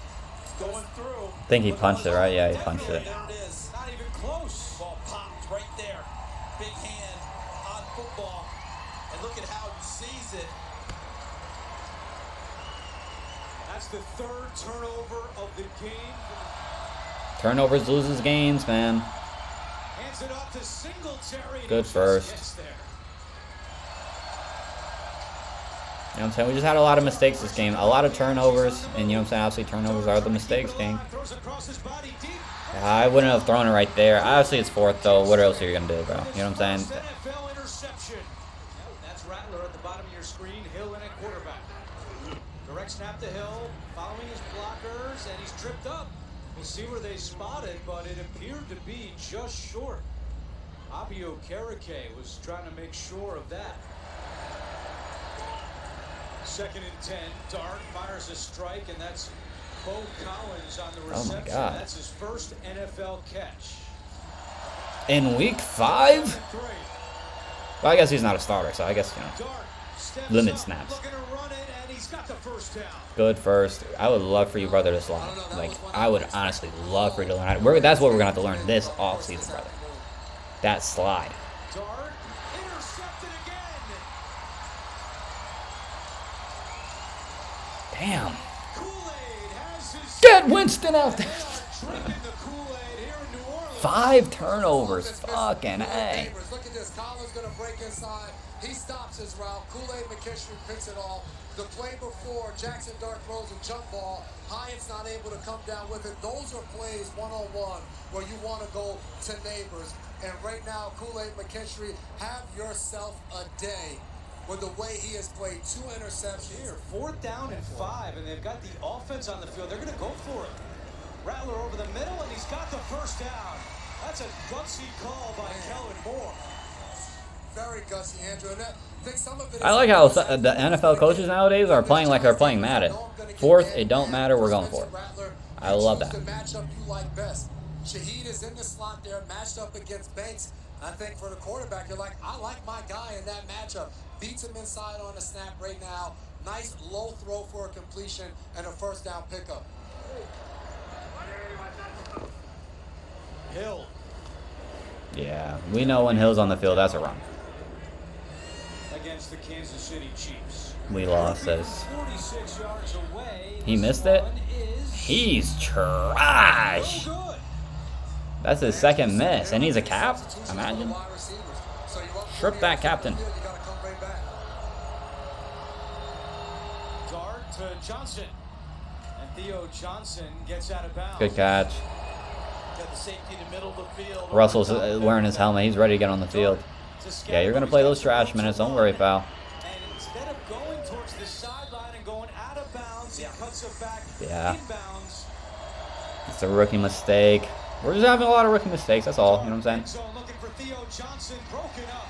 Going through. I think he punched it, right? Yeah, he punched it. There it is. Not even close. Ball popped right there. Big hand on football. And look at how he sees it. That's the third turnover of the game. Turnovers loses games, man. Hands it off to Singletary. Good first. You know what I'm saying? We just had a lot of mistakes this game. A lot of turnovers. And you know what I'm saying? Obviously, turnovers are the mistakes game. I wouldn't have thrown it right there. Obviously, it's fourth, though. What else are you going to do, bro? You know what I'm saying? NFL interception. That's Rattler at the bottom of your screen. Hill in at quarterback. Direct snap to Hill. Following his blockers. And he's tripped up. We'll see where they spot it, but it appeared to be just short. Abio Karake was trying to make sure of that. 2nd and 10. Dart fires a strike, and that's Bo Collins on the reception. Oh my God. That's his first NFL catch. In week 5? Well, I guess he's not a starter, so I guess, you know, limit snaps. Good first. I would love for you, brother, to slide. Like, I would honestly love for you to learn how to. That's what we're going to have to learn this offseason, brother. That slide. Dart intercepted again. Damn. Get Winston out there. 5 turnovers. Fucking A. Look at this. Collins going to break inside. He stops his route. Kool-Aid McKinstry picks it off. The play before, Jackson Dart throws a jump ball. Hyatt's not able to come down with it. Those are plays one-on-one where you want to go to Neighbors. And right now, Kool-Aid McKinstry, have yourself a day with the way he has played 2 interceptions. Here, 4th down and 5, and they've got the offense on the field. They're going to go for it. Rattler over the middle, and he's got the first down. That's a gutsy call by Kellen Moore. Very gutsy, Andrew. And I think some of it I like how the NFL coaches nowadays are playing like they're playing Madden. 4th, it don't matter, we're going for it. I love that. The matchup you like best. Shaheed is in the slot there, matched up against Banks. I think for the quarterback, you're like, I like my guy in that matchup. Beats him inside on the snap right now. Nice low throw for a completion and a first down pickup. Hill. Yeah, we know when Hill's on the field, that's a run. Against the Kansas City Chiefs. We lost this. 46 yards away. He missed it? He's trash. That's his 2nd miss, and he's a cap? Imagine. Strip that captain. Dart to Johnson. And Theo Johnson gets out of bounds. Good catch. Got the safety in the middle of the field. Russell's wearing his helmet. He's ready to get on the field. Yeah, you're going to play those trash minutes. Don't worry, pal. And instead of going towards the sideline and going out of bounds, he cuts it back inbounds. It's a rookie mistake. We're just having a lot of rookie mistakes. That's all. You know what I'm saying? So looking for Theo Johnson, broken up.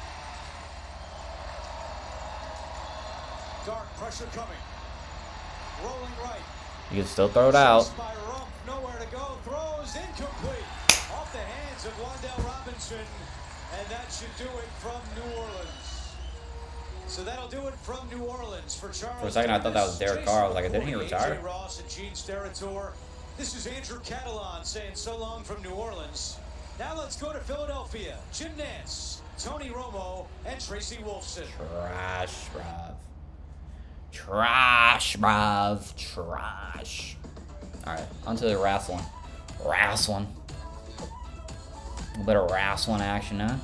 Dark pressure coming. Rolling right. You can still throw it out. Nowhere to go. Throws incomplete. Off the hands of Wandale Robinson. And that should do it from New Orleans. So that'll do it from New Orleans for Charles. For a second, I thought that was Derek Carr. I was like, didn't he retire? AJ Ross and Gene Steratore. This is Andrew Catalan saying so long from New Orleans. Now let's go to Philadelphia. Jim Nance, Tony Romo, and Tracy Wolfson. Trash, bruv. Trash, bruv. Trash. Alright, onto the wrestling. Wrestling. A little bit of wrestling action now.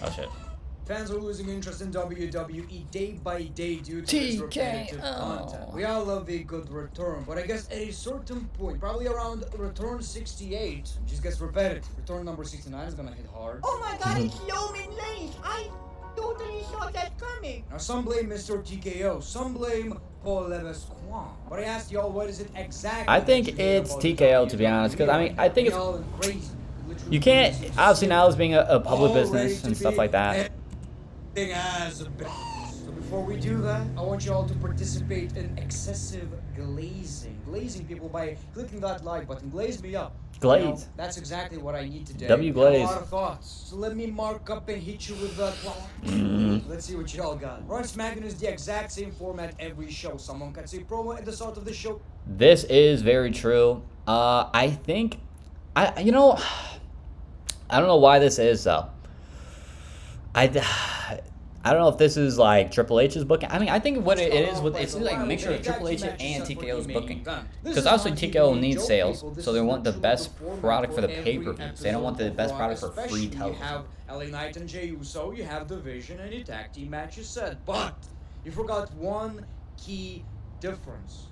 Oh shit. Fans are losing interest in WWE day by day due to this repetitive content. We all love a good return, but I guess at a certain point, probably around return 68, it just gets repetitive. Return number 69 is gonna hit hard. Oh my god, it's Loman Lane. totally saw that coming. Now, some blame Mr. TKO, some blame Paul Levesque. But I asked y'all, what is it exactly? I think it's TKO, to be honest, because I mean, I think it's crazy. You can't, obviously now it's being a public business and stuff like that. As a so before we do that, I want you all to participate in excessive glazing. Glazing people by clicking that like button. Glaze me up. Glaze. You know, that's exactly what I need today. W glaze. A lot of thoughts. So let me mark up and hit you with that. Let's see what y'all got. Raw and SmackDown is the exact same format every show. Someone can say promo at the start of the show. This is very true. I think, I don't know why this is though. I don't know if this is like Triple H's booking. I mean, I think what it is, it's like a mixture of Triple H and TKO's booking. Because obviously TKO needs sales, so they want the best product for the pay-per-views. They don't want the best product for free television. You have LA Knight and Jey Uso, you have the Vision, and your tag team matches set. But you forgot one key difference.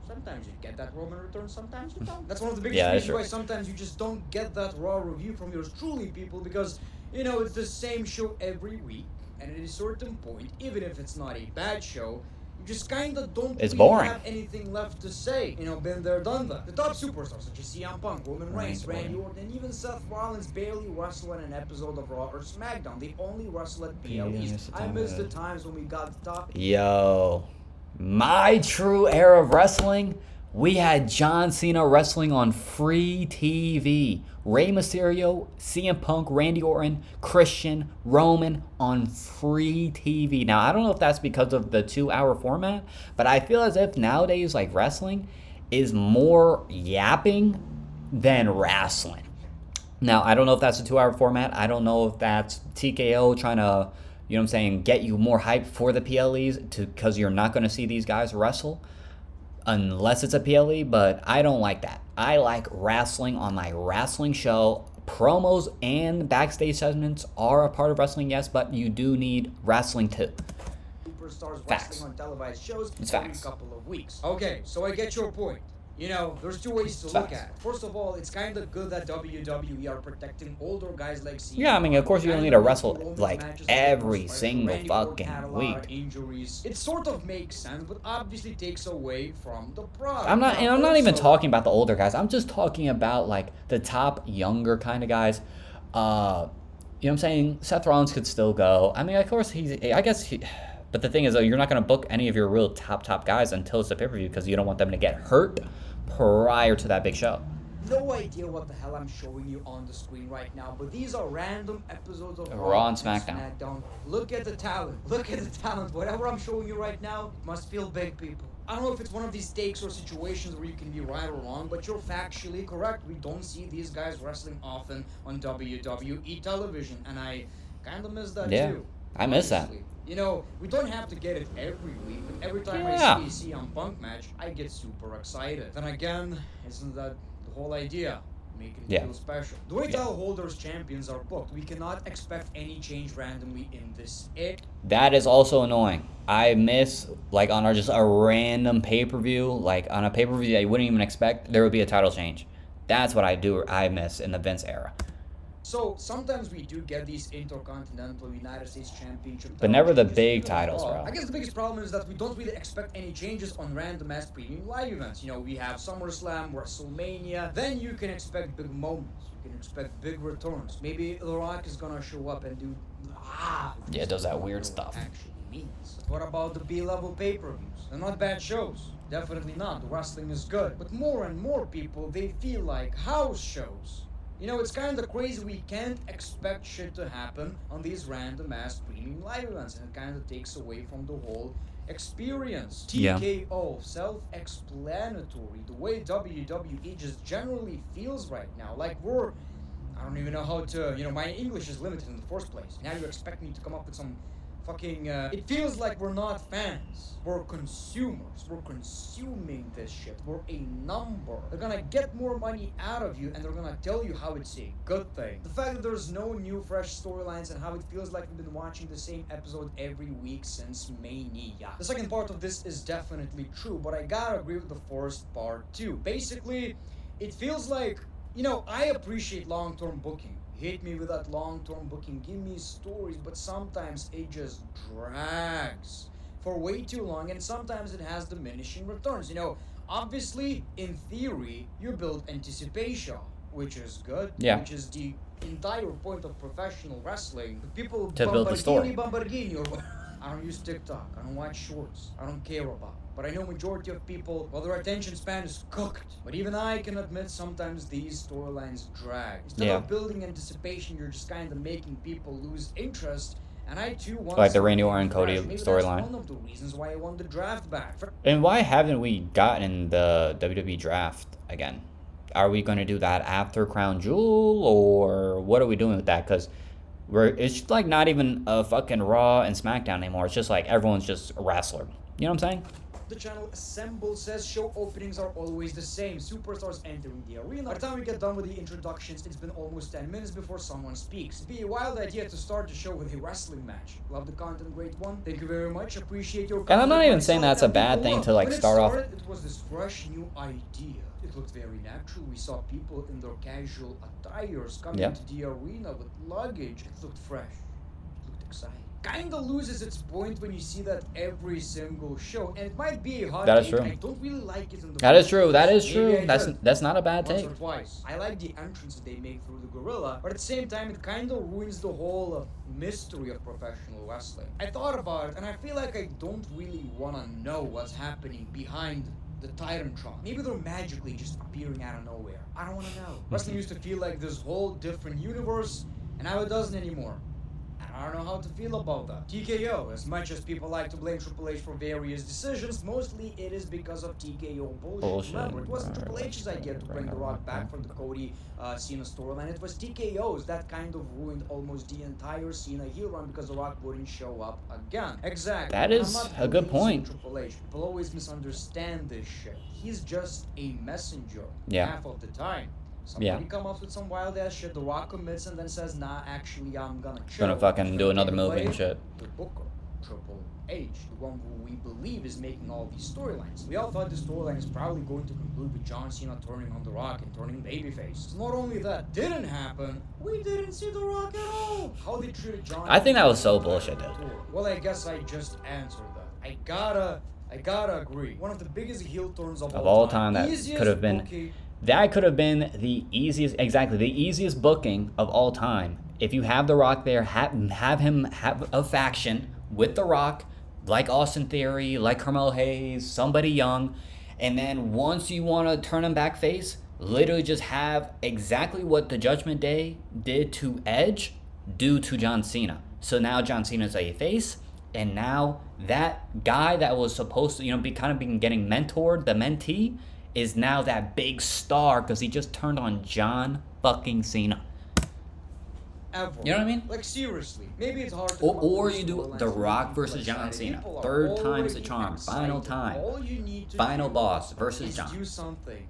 Sometimes you get that Roman return, sometimes you don't. That's one of the biggest reasons why sometimes you just don't get that Raw review from yours truly, people, because, you know, it's the same show every week. And at a certain point, even if it's not a bad show, you just kind of don't really have anything left to say. You know, been there, done that. The top superstars such as CM Punk, Roman Reigns, Randy Orton, and even Seth Rollins barely wrestle in an episode of Raw or SmackDown. They only wrestle at PLEs. I miss the times when we got the top. Yo, my true era of wrestling, we had John Cena wrestling on free TV. Rey Mysterio, CM Punk, Randy Orton, Christian, Roman on free TV. Now, I don't know if that's because of the 2-hour format, but I feel as if nowadays, like, wrestling is more yapping than wrestling. Now, I don't know if that's a 2-hour format. I don't know if that's TKO trying to, you know what I'm saying, get you more hype for the PLEs because you're not going to see these guys wrestle unless it's a PLE, but I don't like that. I like wrestling on my wrestling show. Promos and backstage segments are a part of wrestling, yes, but you do need wrestling too. Superstars wrestling on televised shows every couple of weeks. Okay, so I get your point. You know, there's two ways to look at it. First of all, it's kind of good that WWE are protecting older guys like CM. Yeah, I mean, of course you don't need to wrestle like every single fucking week. Injuries. It sort of makes sense, but obviously takes away from the product. I'm not even talking about the older guys. I'm just talking about like the top younger kind of guys. You know what I'm saying? Seth Rollins could still go. I mean, of course but the thing is, though, you're not going to book any of your real top guys until it's a pay-per-view because you don't want them to get hurt prior to that big show. No idea what the hell I'm showing you on the screen right now, but these are random episodes of Raw and SmackDown. Look at the talent. Look at the talent. Whatever I'm showing you right now must feel big, people. I don't know if it's one of these takes or situations where you can be right or wrong, but you're factually correct. We don't see these guys wrestling often on WWE television, and I kind of miss that too. I miss that. You know, we don't have to get it every week, but every time I see a CM Punk match, I get super excited. Then again, isn't that the whole idea? Making it feel special. The way title holders champions are booked, we cannot expect any change randomly in this. That is also annoying. I miss, like, on just a random pay-per-view, like on a pay-per-view that you wouldn't even expect, there would be a title change. That's what I miss in the Vince era. So sometimes we do get these Intercontinental United States Championship, but never the big titles, bro. I guess the biggest problem is that we don't really expect any changes on random ass premium live events. You know, we have SummerSlam, WrestleMania. Then you can expect big moments. You can expect big returns. Maybe The Rock is gonna show up and do does that weird stuff. Actually means. What about the B-level pay-per-views? They're not bad shows. Definitely not. The wrestling is good. But more and more people, they feel like house shows. You know, it's kind of crazy. We can't expect shit to happen on these random ass premium live events, and it kind of takes away from the whole experience. TKO, self-explanatory. The way WWE just generally feels right now, like I don't even know how to, you know, my English is limited in the first place. Now you expect me to come up with some fucking, it feels like we're not fans. We're consumers. We're consuming this shit. We're a number. They're gonna get more money out of you, and they're gonna tell you how it's a good thing. The fact that there's no new fresh storylines and how it feels like we've been watching the same episode every week since Mania. The second part of this is definitely true, but I gotta agree with the first part too. Basically, it feels like, you know, I appreciate long-term booking. hit me with that long-term booking, give me stories, but sometimes it just drags for way too long, and sometimes it has diminishing returns. Obviously, in theory, you build anticipation, which is good, Yeah. which is the entire point of professional wrestling. People To build the story. Lamborghini, or I don't use TikTok, I don't watch shorts, I don't care about. But I know majority of people, well, their attention span is cooked. But even I can admit sometimes these storylines drag. Instead of building anticipation, you're just kind of making people lose interest. And I too want like the Randy Orton Cody Maybe storyline. that's one of the reasons why I want the draft back. And why haven't we gotten the WWE draft again? Are we going to do that after Crown Jewel, or what are we doing with that? Because it's like not even a fucking Raw and SmackDown anymore. It's just like everyone's just a wrestler. You know what I'm saying? The channel Assemble says show openings are always the same. Superstars entering the arena. By the time we get done with the introductions, it's been almost 10 minutes before someone speaks. It'd be a wild idea to start the show with a wrestling match. Love the content, great one. Thank you very much. Appreciate your And I'm not even saying that's a bad thing to like start off. It was this fresh new idea. It looked very natural. We saw people in their casual attires coming to the arena with luggage. It looked fresh. It looked exciting. Kinda loses its point when you see that every single show, and it might be a hot That is take. true. I don't really like it in the That is first true. That place. is true. Maybe I did That's not a bad once take. or twice. I like the entrance they make through the gorilla, but at the same time, it kind of ruins the whole mystery of professional wrestling. I thought about it, and I feel like I don't really want to know what's happening behind the Titantron. Maybe they're magically just appearing out of nowhere. I don't want to know. Wrestling used to feel like this whole different universe, and now it doesn't anymore. I don't know how to feel about that. TKO, as much as people like to blame Triple H for various decisions, mostly it is because of TKO bullshit. Remember, it wasn't Triple H's idea to bring The Rock back for the Cody Cena storyline. It was TKO's that kind of ruined almost the entire Cena heel run because The Rock wouldn't show up again. Exactly. That is a good point. Triple H. People always misunderstand this shit. He's just a messenger half of the time. Somebody come up with some wild ass shit, The Rock commits and then says, nah, actually I'm gonna chill. Gonna fucking do another movie and shit. The Booker, Triple H, the one who we believe is making all these storylines. We all thought this storyline is probably going to conclude with John Cena turning on The Rock and turning babyface. Not only that didn't happen, we didn't see The Rock at all. How they treated John. I think that was so bullshit, dude. Well, I guess I just answered that. I gotta agree. One of the biggest heel turns of all time that could have been. That could have been the easiest booking of all time. If you have The Rock there, have him have a faction with The Rock, like Austin Theory, like Carmelo Hayes, somebody young, and then once you want to turn him back face, literally just have exactly what the Judgment Day did to Edge do to John Cena. So now John Cena's a face, and now that guy that was supposed to, be kind of getting mentored, the mentee, is now that big star because he just turned on John fucking Cena. Ever. You know what I mean? Like seriously, maybe it's hard to or you do The Rock versus John Cena. Third time's the charm. Final time. All you need to Final do boss versus is John. do something.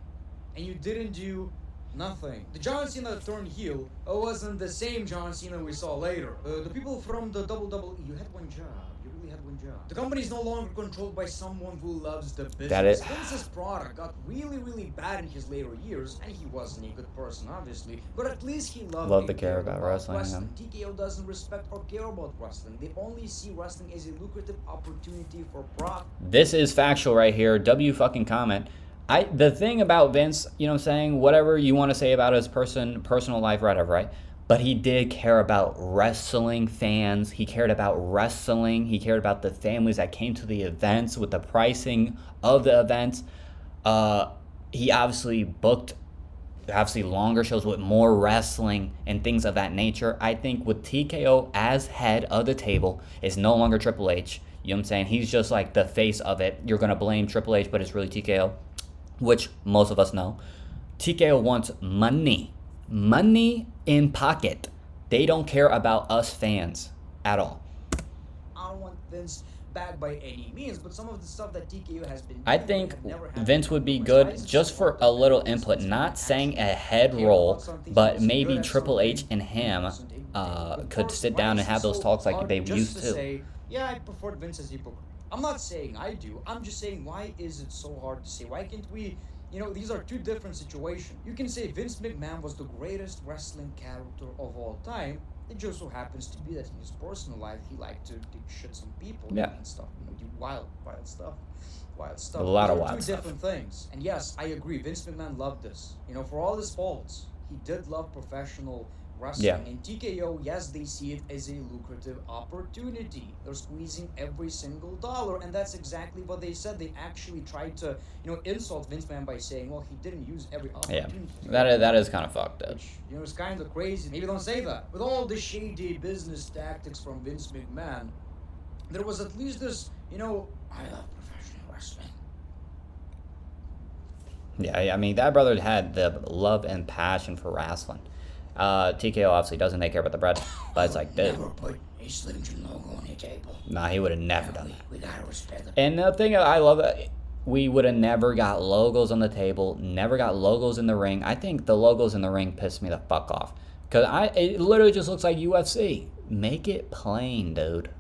And you didn't do nothing. The John Cena that turned heel wasn't the same John Cena we saw later. The people from the WWE, you had one job. You really had one job. The company is no longer controlled by someone who loves the business. That is. Vince's product got really, really bad in his later years, and he wasn't a good person, obviously. But at least he loved to care about wrestling. TKO doesn't respect or care about wrestling. They only see wrestling as a lucrative opportunity for profit. This is factual right here. W fucking comment. The thing about Vince, you know what I'm saying, whatever you want to say about his personal life, whatever, right? But he did care about wrestling fans. He cared about wrestling. He cared about the families that came to the events with the pricing of the events. He obviously booked longer shows with more wrestling and things of that nature. I think with TKO as head of the table, it's no longer Triple H. You know what I'm saying? He's just like the face of it. You're going to blame Triple H, but it's really TKO, which most of us know. TKO wants money. Money in pocket. They don't care about us fans at all. I don't want Vince back by any means, but some of the stuff that TKO has been doing, I think Vince would be good just for a little input, not saying a head role, but maybe Triple H and him could sit down and have those talks like they used to. Say, yeah, I prefer Vince as a booker. I'm not saying I do. I'm just saying, why is it so hard to say? Why can't we these are two different situations. You can say Vince McMahon was the greatest wrestling character of all time. It just so happens to be that in his personal life, he liked to shit some people and stuff. Do wild stuff. Wild stuff. A lot of These are wild two stuff. different things. And yes, I agree. Vince McMahon loved this. For all his faults, he did love professional wrestling. Yeah. And TKO, yes, they see it as a lucrative opportunity. They're squeezing every single dollar, and that's exactly what they said. They actually tried to, insult Vince McMahon by saying, well, he didn't use every opportunity. Yeah, that is kind of fucked up. Which, it's kind of crazy. Maybe don't say that. With all the shady business tactics from Vince McMahon, there was at least this, I love professional wrestling. Yeah, I mean, that brother had the love and passion for wrestling. TKO obviously doesn't take care about the bread, but it's like, dude. Never put a Slim Jim logo on your table. Nah, he would have never done that. We gotta respect it. And the thing I love, we would have never got logos on the table, never got logos in the ring. I think the logos in the ring pissed me the fuck off. Because it literally just looks like UFC. Make it plain, dude.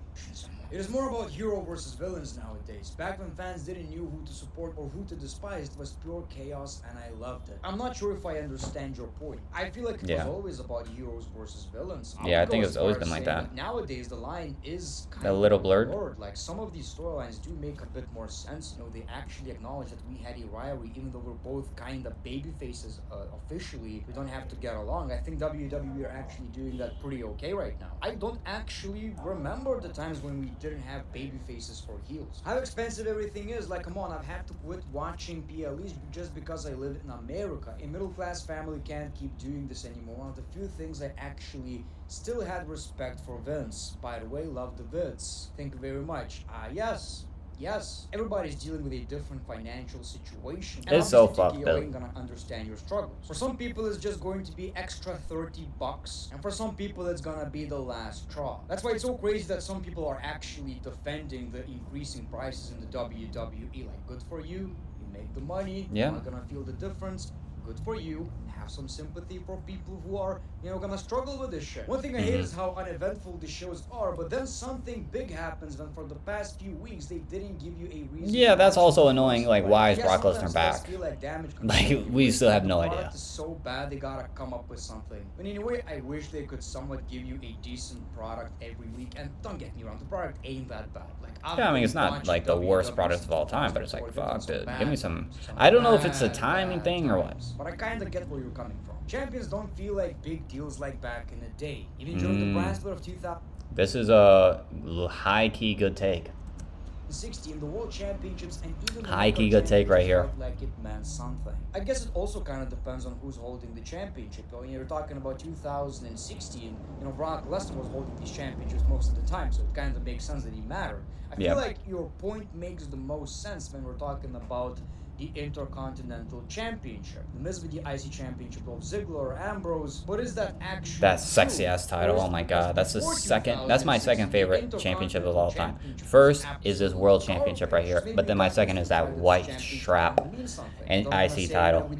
It is more about hero versus villains nowadays. Back when fans didn't know who to support or who to despise, it was pure chaos, and I loved it. I'm not sure if I understand your point. I feel like it was always about heroes versus villains. Yeah, I think it's always been like that. Nowadays, the line is kind a little blurred. Like, some of these storylines do make a bit more sense. They actually acknowledge that we had a rivalry, even though we're both kind of baby faces officially. We don't have to get along. I think WWE are actually doing that pretty okay right now. I don't actually remember the times when we didn't have baby faces or heels. How expensive everything is. Like, come on, I've had to quit watching PLEs just because I live in America. A middle-class family can't keep doing this anymore. One of the few things I actually still had respect for Vince. By the way, love the vids. Thank you very much. Yes, everybody's dealing with a different financial situation. And it's so obviously fucked TKO up. ain't gonna understand your struggles. For some people, it's just going to be extra $30, and for some people, it's gonna be the last straw. That's why it's so crazy that some people are actually defending the increasing prices in the WWE. Like, good for you. You make the money. Yeah. You're not gonna feel the difference. Good for you. Have some sympathy for people who are, gonna struggle with this shit. One thing I hate is how uneventful the shows are, but then something big happens when for the past few weeks they didn't give you a reason. Yeah, that's also annoying. Like, why is Yeah, Brock sometimes Lesnar back? feel like damage Like, control. we still have no The idea. product is so bad, they gotta come up with something. But anyway, I wish they could somewhat give you a decent product every week. And don't get me wrong, the product ain't that bad. Like, Yeah, I mean, it's not like the worst product of all time, but it's like, fuck, dude. Give me some. I don't know if it's a timing thing or what. But I kinda get where you're coming from. Champions don't feel like big deals like back in the day. Even during the brand split of 2016, This is a high-key good take. the World Championships, and even the High-key World good take right here. felt like it meant something. I guess it also kind of depends on who's holding the championship. When you're talking about 2016, Brock Lesnar was holding these championships most of the time, so it kind of makes sense that he mattered. I feel like your point makes the most sense when we're talking about the Intercontinental Championship. The Miz with the IC Championship of Ziggler or Ambrose. But is that actually That sexy ass title, oh my god, that's my second favorite championship of all time. First is this World Championship right here, but then my second is that white strap and IC title.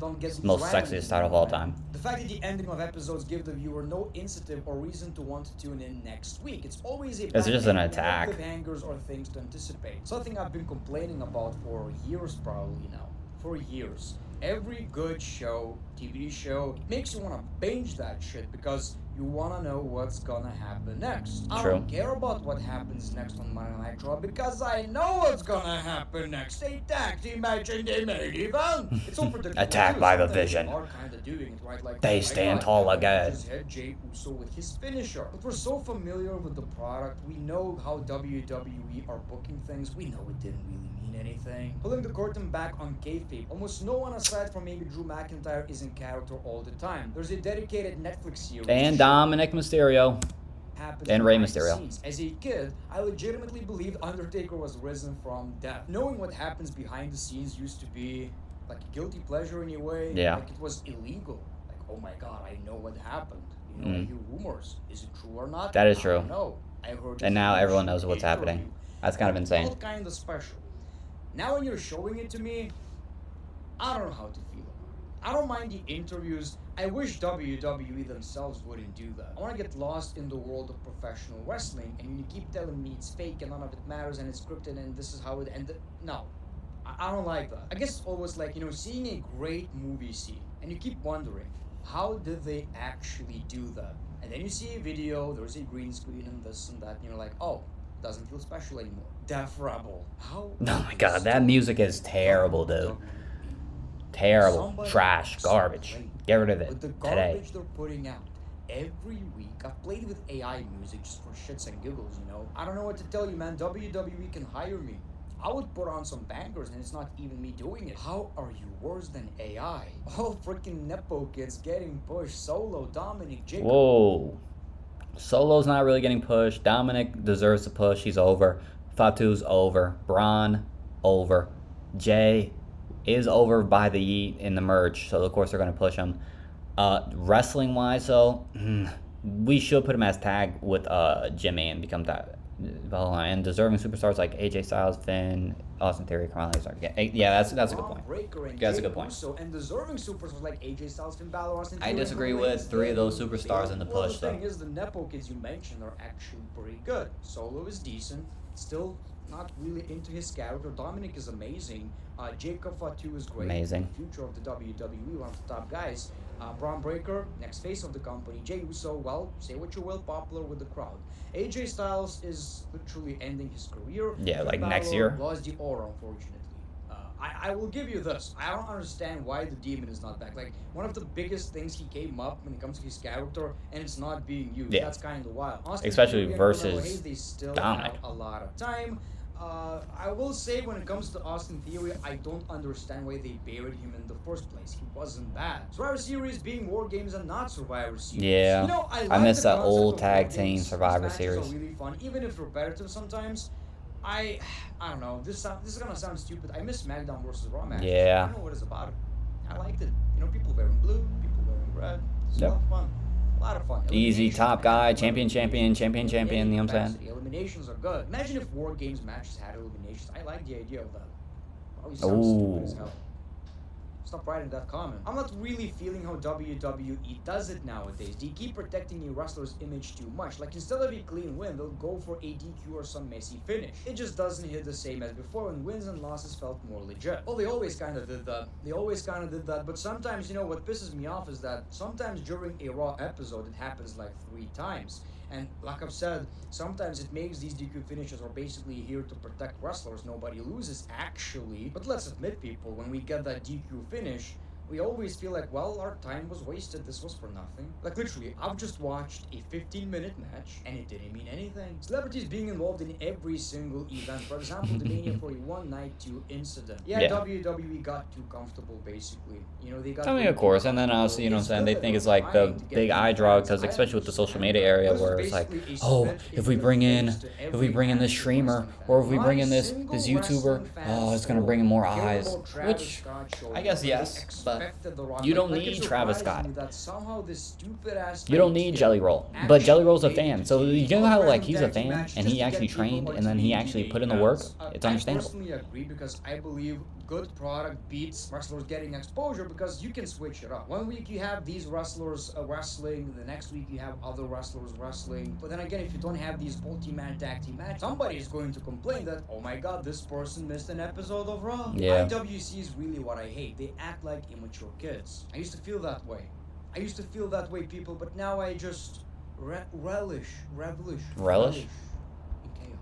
Most sexiest title of all time. The fact that the ending of episodes give the viewer no incentive or reason to want to tune in next week. It's always a It's just an attack. hangers or things to anticipate. Something I've been complaining about for years probably now. For years. Every good show, TV show, makes you want to binge that shit because you want to know what's gonna happen next. I don't care about what happens next on Monday Night Raw because I know what's gonna happen next. A tag team match in the main event. It's so predictable. Attacked by the Vision. They stand tall again. Just had Jey Uso with his finisher. But we're so familiar with the product. We know how WWE are booking things. We know it didn't really mean anything. Pulling the curtain back on kayfabe, almost no one aside from maybe Drew McIntyre is in character all the time. There's a dedicated Netflix series. And Dominic Mysterio. And Rey Mysterio. As a kid, I legitimately believed Undertaker was risen from death. Knowing what happens behind the scenes used to be like a guilty pleasure in a way. Yeah. Like it was illegal. Like, oh my god, I know what happened. I hear rumors. Is it true or not? That is true. No, I heard. And now everyone knows what's happening. That's kind of insane. All kind of special. Now when you're showing it to me, I don't know how to feel. I don't mind the interviews. I wish WWE themselves wouldn't do that. I want to get lost in the world of professional wrestling, and you keep telling me it's fake and none of it matters and it's scripted and this is how it ended. No. I don't like that. I guess it's always like, seeing a great movie scene, and you keep wondering, how did they actually do that? And then you see a video, there's a green screen and this and that, and you're like, oh, it doesn't feel special anymore. Def Rebel. How? Oh my god, that music is terrible, dude. Terrible. Trash. Garbage. Get rid of it With the today. garbage they're putting out every week. I've played with AI music just for shits and giggles, I don't know what to tell you, man. WWE can hire me. I would put on some bangers and it's not even me doing it. How are you worse than AI? All freaking Nepo kids getting pushed. Solo, Dominic, Jacob. Whoa. Solo's not really getting pushed. Dominic deserves the push. He's over. Fatu's over. Braun, over. Jay is over by the Yeet in the merge, so of course they're going to push him. Wrestling-wise, though, we should put him as tag with Jimmy and become that. And deserving superstars like AJ Styles, Finn, Austin Theory, Carmelo. Yeah, that's a good point. That's a good point. And deserving superstars like AJ Styles, Finn Balor, Austin I Theory, disagree with 3 of those superstars in the well, push, the thing though. is, the Nepo kids you mentioned are actually pretty good. Solo is decent. Still not really into his character. Dominic is amazing. Jacob Fatu is great. Amazing. Future of the WWE, one of the top guys. Braun Breaker, next face of the company. Jey Uso, well, say what you will, popular with the crowd. AJ Styles is literally ending his career. Yeah, Finn like next Balor year. lost the aura, unfortunately. I will give you this. I don't understand why the demon is not back. Like, one of the biggest things he came up when it comes to his character, and it's not being used. Yeah. That's kind of wild. Austin Especially Theory and versus Carmelo Hayes, they still Dominic. have a lot of time. I will say when it comes to Austin Theory, I don't understand why they buried him in the first place. He wasn't bad. Survivor Series being War Games and not Survivor Series. Yeah. I I like miss the that concept old of tag War team Games. Survivor These matches Series. are really fun, even if repetitive sometimes. I don't know. This is gonna sound stupid. I miss SmackDown versus Raw matches. Yeah. I don't know what it's about. I liked it. People wearing blue, people wearing red. It's Yep. a lot of fun. A lot of fun. Easy, Eliminations, top man. guy, champion, you know what I'm saying? Capacity. Eliminations are good. Imagine if War Games matches had eliminations. I like the idea of that. Probably sounds stupid as Ooh. hell. Stop writing that comment. I'm not really feeling how WWE does it nowadays. They keep protecting a wrestler's image too much. Like, instead of a clean win, they'll go for a DQ or some messy finish. It just doesn't hit the same as before when wins and losses felt more legit. Well, they always kind of did that. But sometimes, what pisses me off is that sometimes during a Raw episode, it happens like 3 times. And like I've said, sometimes it makes these DQ finishes are basically here to protect wrestlers. Nobody loses, actually. But let's admit, people, when we get that DQ finish, we always feel like, well, our time was wasted. This was for nothing. Like, literally, I've just watched a 15-minute match, and it didn't mean anything. Celebrities being involved in every single event. For example, the Mania for a one-night 2 incident. Yeah, WWE got too comfortable, basically. They got... I mean, of course, and then also, you know what I'm saying, they think it's like the big eye draw, because especially with the social media area where it's like, oh, if we bring in this streamer, or if we bring in this YouTuber, oh, it's going to bring in more eyes. Which, I guess yes, but you don't need Travis Scott. You don't need Jelly Roll. But Jelly Roll's a fan, so you know how, like, he's a fan, and he actually trained, and then he actually put in the work? It's understandable. I personally agree, because I believe good product beats wrestlers getting exposure, because you can switch it up. One week you have these wrestlers wrestling, the next week you have other wrestlers wrestling. But then again, if you don't have these multi-man tag team matches, somebody is going to complain that, oh my god, this person missed an episode of Raw. Yeah. IWC is really what I hate. They act like immature kids. I used to feel that way. People, but now I just relish in chaos.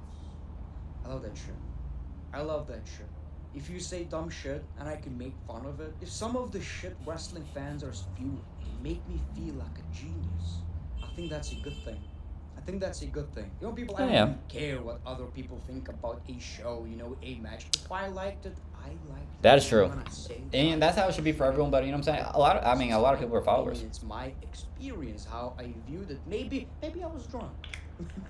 I love that shit. If you say dumb shit and I can make fun of it, if some of the shit wrestling fans are spewing make me feel like a genius, I think that's a good thing. People, I don't really care what other people think about a show, a match. If I liked it, I liked it. That is true. And that's how it should be for everyone, but you know what I'm saying? A lot of people are followers. It's my experience, how I viewed it. Maybe I was drunk.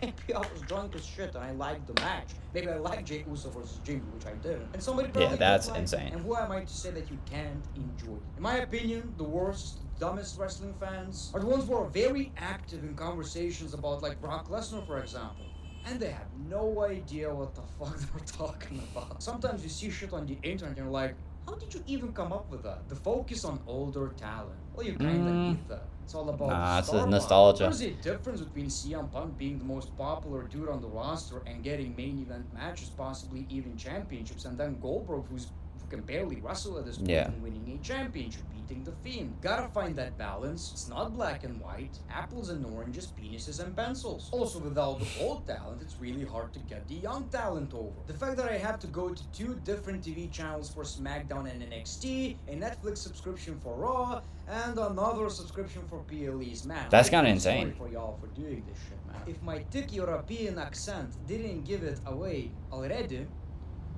Maybe I was drunk as shit and I liked the match. Maybe I liked Jey Uso versus Jimmy, which I did. And somebody probably Yeah, that's didn't like insane. it. And who am I to say that you can't enjoy it? In my opinion, the worst, dumbest wrestling fans are the ones who are very active in conversations about, like, Brock Lesnar, for example. And they have no idea what the fuck they're talking about. Sometimes you see shit on the internet and you're like, how did you even come up with that? The focus on older talent. Well, you kinda need that. It's all about It's star nostalgia. power. There's a difference between CM Punk being the most popular dude on the roster and getting main event matches, possibly even championships, and then Goldberg, who's who can barely wrestle at this point Yeah. and winning a championship, beating the Fiend. Gotta find that balance. It's not black and white, apples and oranges, penises and pencils. Also, without the old talent, it's really hard to get the young talent over. The fact that I have to go to 2 different TV channels for SmackDown and NXT, a Netflix subscription for Raw, and another subscription for PLEs, man. That's I kinda feel sorry insane. for y'all for doing this shit, man. If my thick European accent didn't give it away already,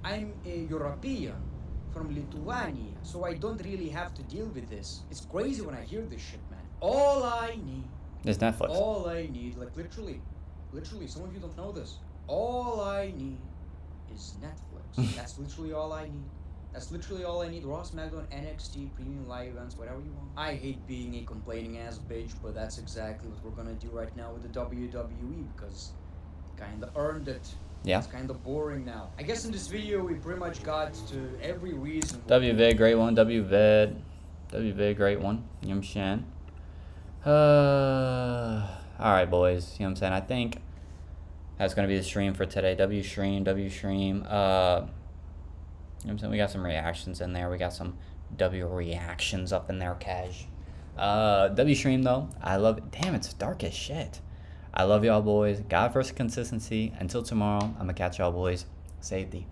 I'm a European from Lithuania, so I don't really have to deal with this. It's crazy when I hear this shit, man. All I need, It's Netflix. all I need, like literally, some of you don't know this. All I need is Netflix. That's literally all I need. That's literally all I need. Raw, SmackDown, NXT, premium live events, whatever you want. I hate being a complaining ass bitch, but that's exactly what we're gonna do right now with the WWE because it kinda earned it. Yeah. It's kind of boring now. I guess in this video we pretty much got to every reason. WVID, great one. WVID, great one. You know what I'm saying? Alright, boys. You know what I'm saying? I think that's going to be the stream for today. W stream. You know what I'm saying? We got some reactions in there. We got some W reactions up in there, Cash. W stream, though. I love it. Damn, it's dark as shit. I love y'all, boys. God first consistency. Until tomorrow, I'm going to catch y'all, boys. Safety.